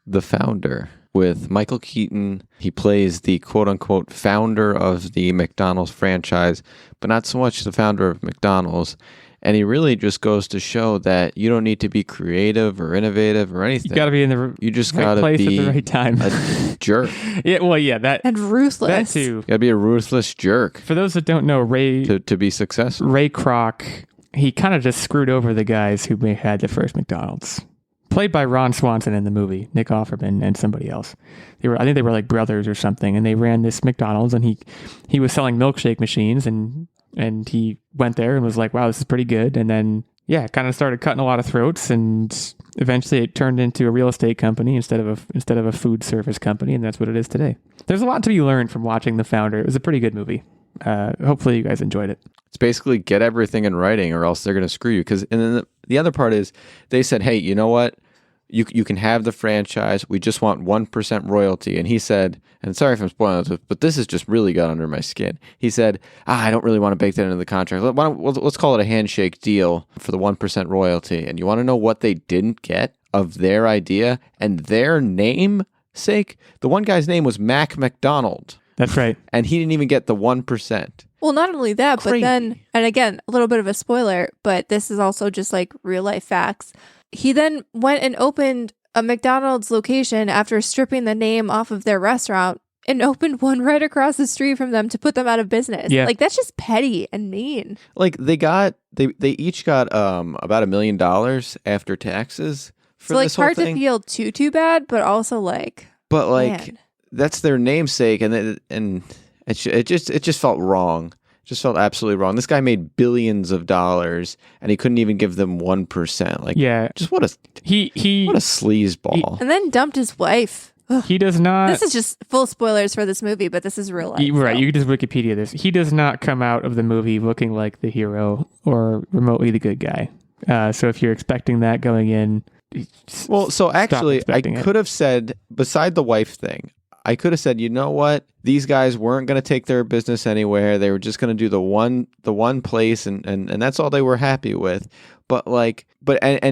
The Founder with Michael Keaton. He plays the quote-unquote founder of the McDonald's franchise, but not so much the founder of McDonald's. And he really just goes to show that you don't need to be creative or innovative or anything. You got to be in the you just right gotta place be at the right time. A jerk. Yeah, well, yeah, that and ruthless. That too. You got to be a ruthless jerk. For those that don't know, Ray to be successful. Ray Kroc, he kind of just screwed over the guys who had the first McDonald's. Played by Ron Swanson in the movie, Nick Offerman and somebody else. I think they were like brothers or something, and they ran this McDonald's, and he was selling milkshake machines, and he went there and was like, wow, this is pretty good. And then, yeah, kind of started cutting a lot of throats, and eventually it turned into a real estate company instead of a food service company, and that's what it is today. There's a lot to be learned from watching The Founder. It was a pretty good movie. Hopefully you guys enjoyed it. It's basically get everything in writing or else they're going to screw you. And then the other part is they said, hey, you know what? you can have the franchise. We just want 1% royalty. And he said, and sorry if I'm spoiling this, but this has just really got under my skin. He said, I don't really want to bake that into the contract. Let's call it a handshake deal for the 1% royalty. And you want to know what they didn't get of their idea and their name sake? The one guy's name was Mac McDonald. That's right. And he didn't even get the 1%. Well, not only that, Crazy. but then, and again, a little bit of a spoiler, but this is also just like real life facts. He then went and opened a McDonald's location after stripping the name off of their restaurant and opened one right across the street from them to put them out of business. Yeah. Like, that's just petty and mean. Like they each got about $1 million after taxes for So like this whole hard thing. to feel too bad, but also like, But like man. that's their namesake, and it just felt wrong. Just felt absolutely wrong. This guy made billions of dollars, and he couldn't even give them 1%. Like, Yeah. just what a sleazeball. And then dumped his wife. Ugh. He does not. This is just full spoilers for this movie, but this is real life. Right, so. you can just Wikipedia this. He does not come out of the movie looking like the hero or remotely the good guy. So if you're expecting that going in, Well, so actually, I expecting it. could have said, beside the wife thing, I could have said, you know what? These guys weren't going to take their business anywhere. They were just going to do the one place, and that's all they were happy with. But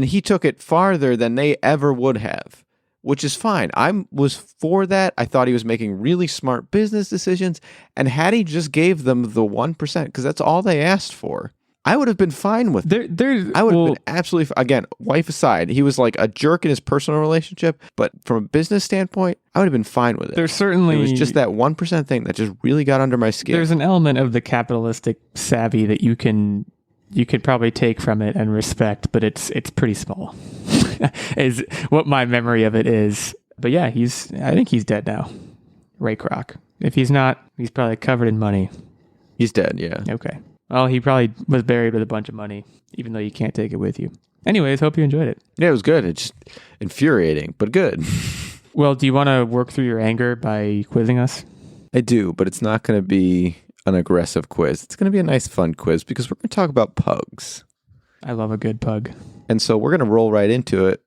he took it farther than they ever would have, which is fine. I was for that. I thought he was making really smart business decisions, and had he just gave them the 1%, because that's all they asked for, I would have been fine with it. I would have been absolutely, again, wife aside, he was like a jerk in his personal relationship, but from a business standpoint, I would have been fine with it. There's certainly... It was just that 1% thing that just really got under my skin. There's an element of the capitalistic savvy that you could probably take from it and respect, but it's pretty small, is what my memory of it is. But yeah, I think he's dead now. Ray Kroc. If he's not, he's probably covered in money. He's dead, yeah. Okay. Well, he probably was buried with a bunch of money, even though you can't take it with you. Anyways, hope you enjoyed it. Yeah, it was good. It's just infuriating, but good. Well, do you want to work through your anger by quizzing us? I do, but it's not going to be an aggressive quiz. It's going to be a nice, fun quiz because we're going to talk about pugs. I love a good pug. And so we're going to roll right into it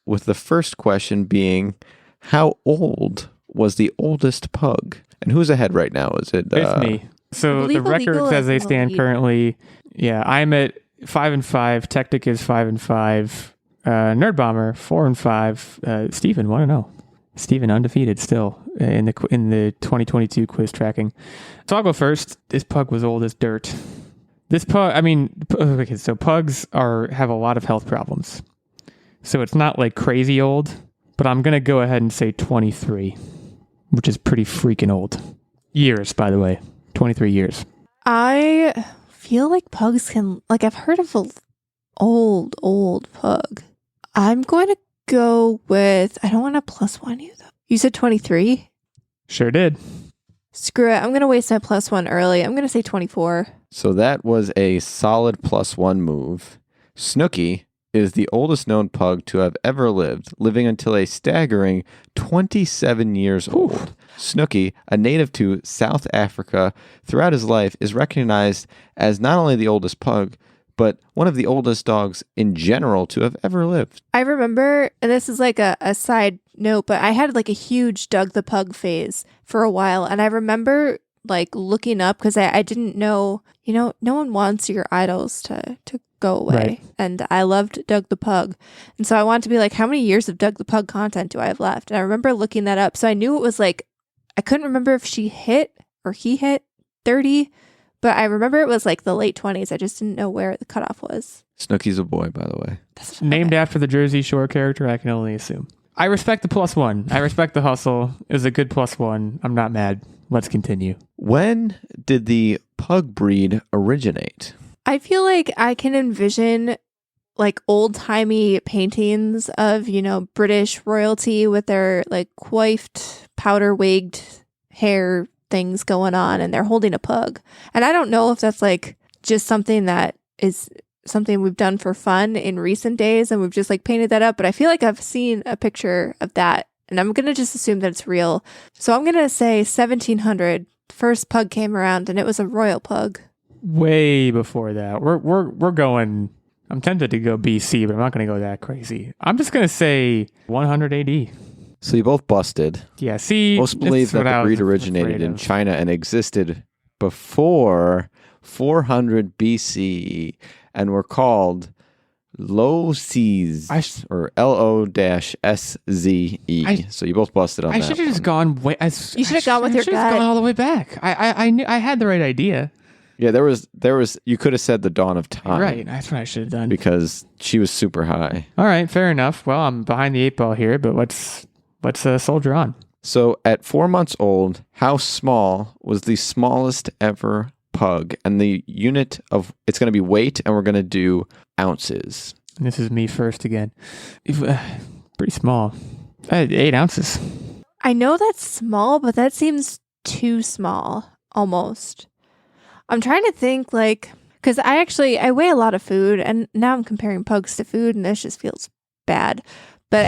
with the first question being, how old was the oldest pug? And who's ahead right now? Is it... It's me. So the records as they stand currently, I'm at 5-5. Techtic is 5-5. Nerdbomber 4-5. Steven 1-0. Steven undefeated still in the 2022 quiz tracking. So I'll go first. This pug was old as dirt. This pug, okay, so pugs have a lot of health problems. So it's not like crazy old, but I'm going to go ahead and say 23, which is pretty freaking old. Years, by the way. 23 years. I feel like pugs can, like, I've heard of an old pug. I'm going to go with, I don't want to +1 you though. You said 23? Sure did. Screw it. I'm going to waste my +1 early. I'm going to say 24. So that was a solid +1 move. Snooky is the oldest known pug to have ever lived, living until a staggering 27 years old. Snooky, a native to South Africa, throughout his life is recognized as not only the oldest pug, but one of the oldest dogs in general to have ever lived. I remember, and this is like a side note, but I had like a huge Doug the Pug phase for a while. And I remember like looking up because I didn't know, no one wants your idols to go away. Right. And I loved Doug the Pug. And so I wanted to be like, how many years of Doug the Pug content do I have left? And I remember looking that up. So I knew it was like, I couldn't remember if she hit or he hit 30, but I remember it was like the late 20s. I just didn't know where the cutoff was. Snooky's a boy, by the way. Named after the Jersey Shore character, I can only assume. I respect the +1. I respect the hustle. It was a good +1. I'm not mad. Let's continue. When did the pug breed originate? I feel like I can envision like old-timey paintings of, British royalty with their like coiffed, powder-wigged hair things going on, and they're holding a pug. And I don't know if that's like just something that is something we've done for fun in recent days and we've just like painted that up, but I feel like I've seen a picture of that and I'm going to just assume that it's real. So I'm going to say 1700, first pug came around and it was a royal pug. Way before that. We're going I'm tempted to go BC, but I'm not going to go that crazy. I'm just going to say 100 AD. So you both busted. Yeah, see, most believe that the breed originated in China and existed before 400 BCE and were called Lo-Sees, or Lo-SZE. So you both busted on that. I should have just gone way. You should have gone with your gut. Gone all the way back. I knew I had the right idea. Yeah, there was. You could have said the dawn of time. Right, that's what I should have done. Because she was super high. All right, fair enough. Well, I'm behind the 8 ball here, but let's soldier on. So at 4 months old, how small was the smallest ever pug? And the unit of it's going to be weight, and we're going to do ounces. And this is me first again. Pretty small. 8 ounces. I know that's small, but that seems too small, almost. I'm trying to think, because I weigh a lot of food, and now I'm comparing pugs to food, and this just feels bad. But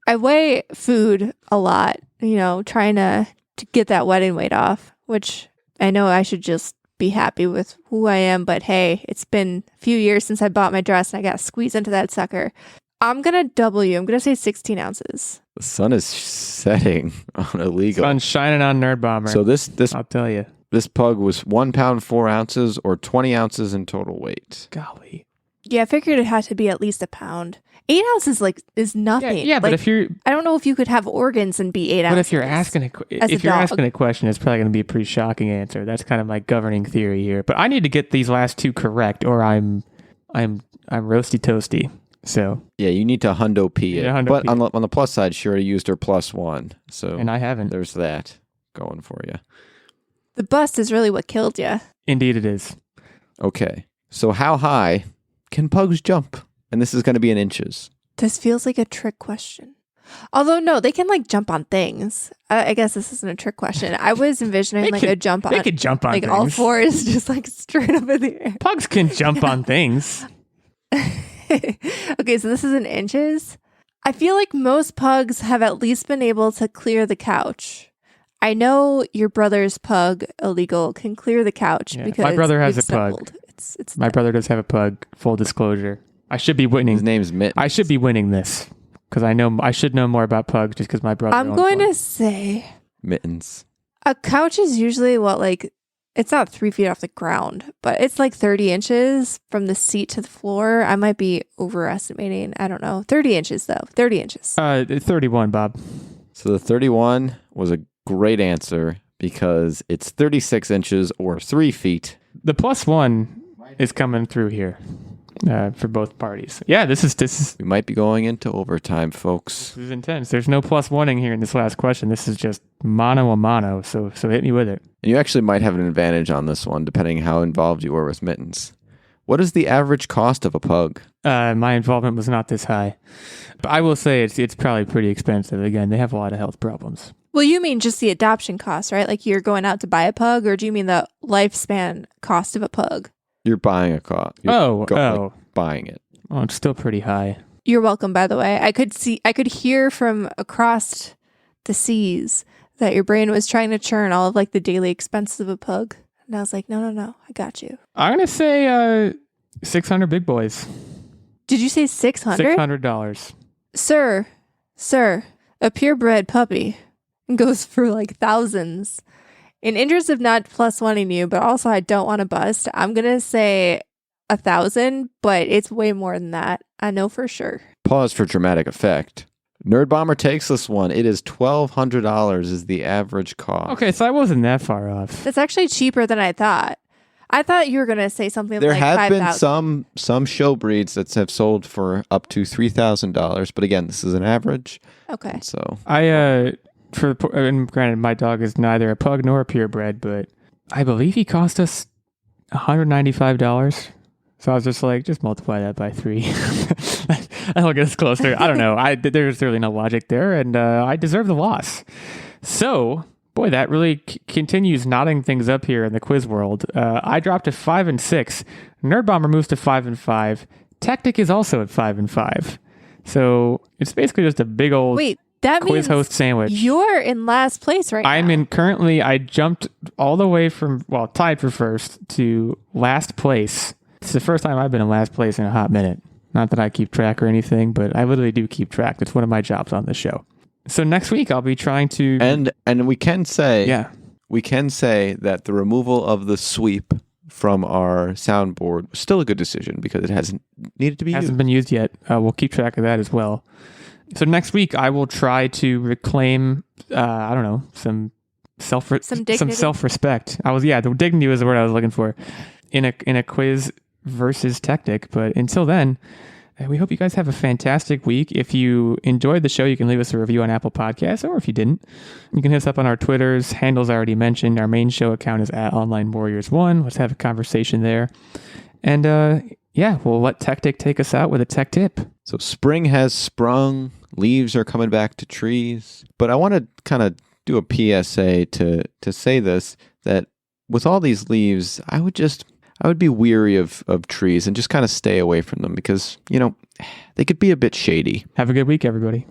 I weigh food a lot, trying to get that wedding weight off, which I know I should just be happy with who I am, but hey, it's been a few years since I bought my dress, and I got squeezed into that sucker. I'm going to double you. I'm going to say 16 ounces. The sun is setting on Illeagle. Sun's shining on Nerdbomber. So this I'll tell you. This pug was 1 pound 4 ounces, or 20 ounces in total weight. Golly. Yeah, I figured it had to be at least a pound. 8 ounces is nothing. Yeah, but if you're, I don't know if you could have organs and be 8 ounces. But if you're asking a question, it's probably going to be a pretty shocking answer. That's kind of my governing theory here. But I need to get these last 2 correct, or I'm roasty toasty. So yeah, you need to hundo P it. But on the plus side, she already used her +1. So and I haven't. There's that going for you. The bust is really what killed you. Indeed, it is. Okay, so how high can pugs jump? And this is going to be in inches. This feels like a trick question. Although, no, they can jump on things. I guess this isn't a trick question. I was envisioning a jump on. They could jump on things. All 4 is just straight up in the air. Pugs can jump on things. Okay, so this is in inches. I feel like most pugs have at least been able to clear the couch. I know your brother's pug, Illeagle, can clear the couch because my brother has a pug. My brother does have a pug. Full disclosure. I should be winning. His name's Minx. I should be winning this because I should know more about pugs just because my brother. I'm going to say Mittens. A couch is usually it's not 3 feet off the ground, but it's 30 inches from the seat to the floor. I might be overestimating. I don't know. 30 inches though. 30 inches. 31, Bob. So the 31 was a great answer because it's 36 inches or 3 feet. The +1 is coming through here for both parties. Yeah, this is. We might be going into overtime, folks. This is intense. There's no +1ing here in this last question. This is just mano a mano. So hit me with it. And you actually might have an advantage on this one, depending how involved you were with Mittens. What is the average cost of a pug? My involvement was not this high, but I will say it's probably pretty expensive. Again, they have a lot of health problems. Well, you mean just the adoption cost, right? You're going out to buy a pug, or do you mean the lifespan cost of a pug? You're buying a pug. Buying it. Oh, it's still pretty high. You're welcome, by the way. I could hear from across the seas that your brain was trying to churn all of the daily expenses of a pug. And I was like, no, I got you. I'm going to say 600 big boys. Did you say 600? $600. Sir, a purebred puppy goes for thousands. In interest of not +1ing you, but also I don't want to bust, I'm going to say 1,000, but it's way more than that. I know for sure. Pause for dramatic effect. Nerdbomber takes this one. It is $1,200 is the average cost. Okay, so I wasn't that far off. That's actually cheaper than I thought. I thought you were going to say something there like have 5,000. been some show breeds that have sold for up to $3,000, but again, this is an average. Okay. So and granted, my dog is neither a pug nor a purebred, but I believe he cost us $195. So I was just multiply that by 3. That'll get us closer. I don't know. There's really no logic there, and I deserve the loss. So, boy, that really continues knotting things up here in the quiz world. I dropped to 5 and 6. Nerdbomber moves to 5 and 5. Techtic is also at 5 and 5. So it's basically just a big old quiz host sandwich. You're in last place right now. I jumped all the way from, tied for first to last place It's the first time I've been in last place in a hot minute. Not that I keep track or anything, but I literally do keep track. It's one of my jobs on this show. So next week I'll be trying to... And we can say... We can say that the removal of the sweep from our soundboard was still a good decision because it hasn't needed to be Hasn't been used yet. We'll keep track of that as well. So next week I will try to reclaim, some self-respect. The dignity was the word I was looking for in a quiz versus Techtic. But until then, we hope you guys have a fantastic week. If you enjoyed the show, you can leave us a review on Apple Podcasts, or if you didn't, you can hit us up on our Twitters. Handles I already mentioned. Our main show account is @OnlineWarriors1. Let's have a conversation there. And we'll let Techtic take us out with a tech tip. So spring has sprung. Leaves are coming back to trees. But I want to kind of do a PSA to say this, that with all these leaves, I would be weary of trees and just kind of stay away from them because, they could be a bit shady. Have a good week, everybody.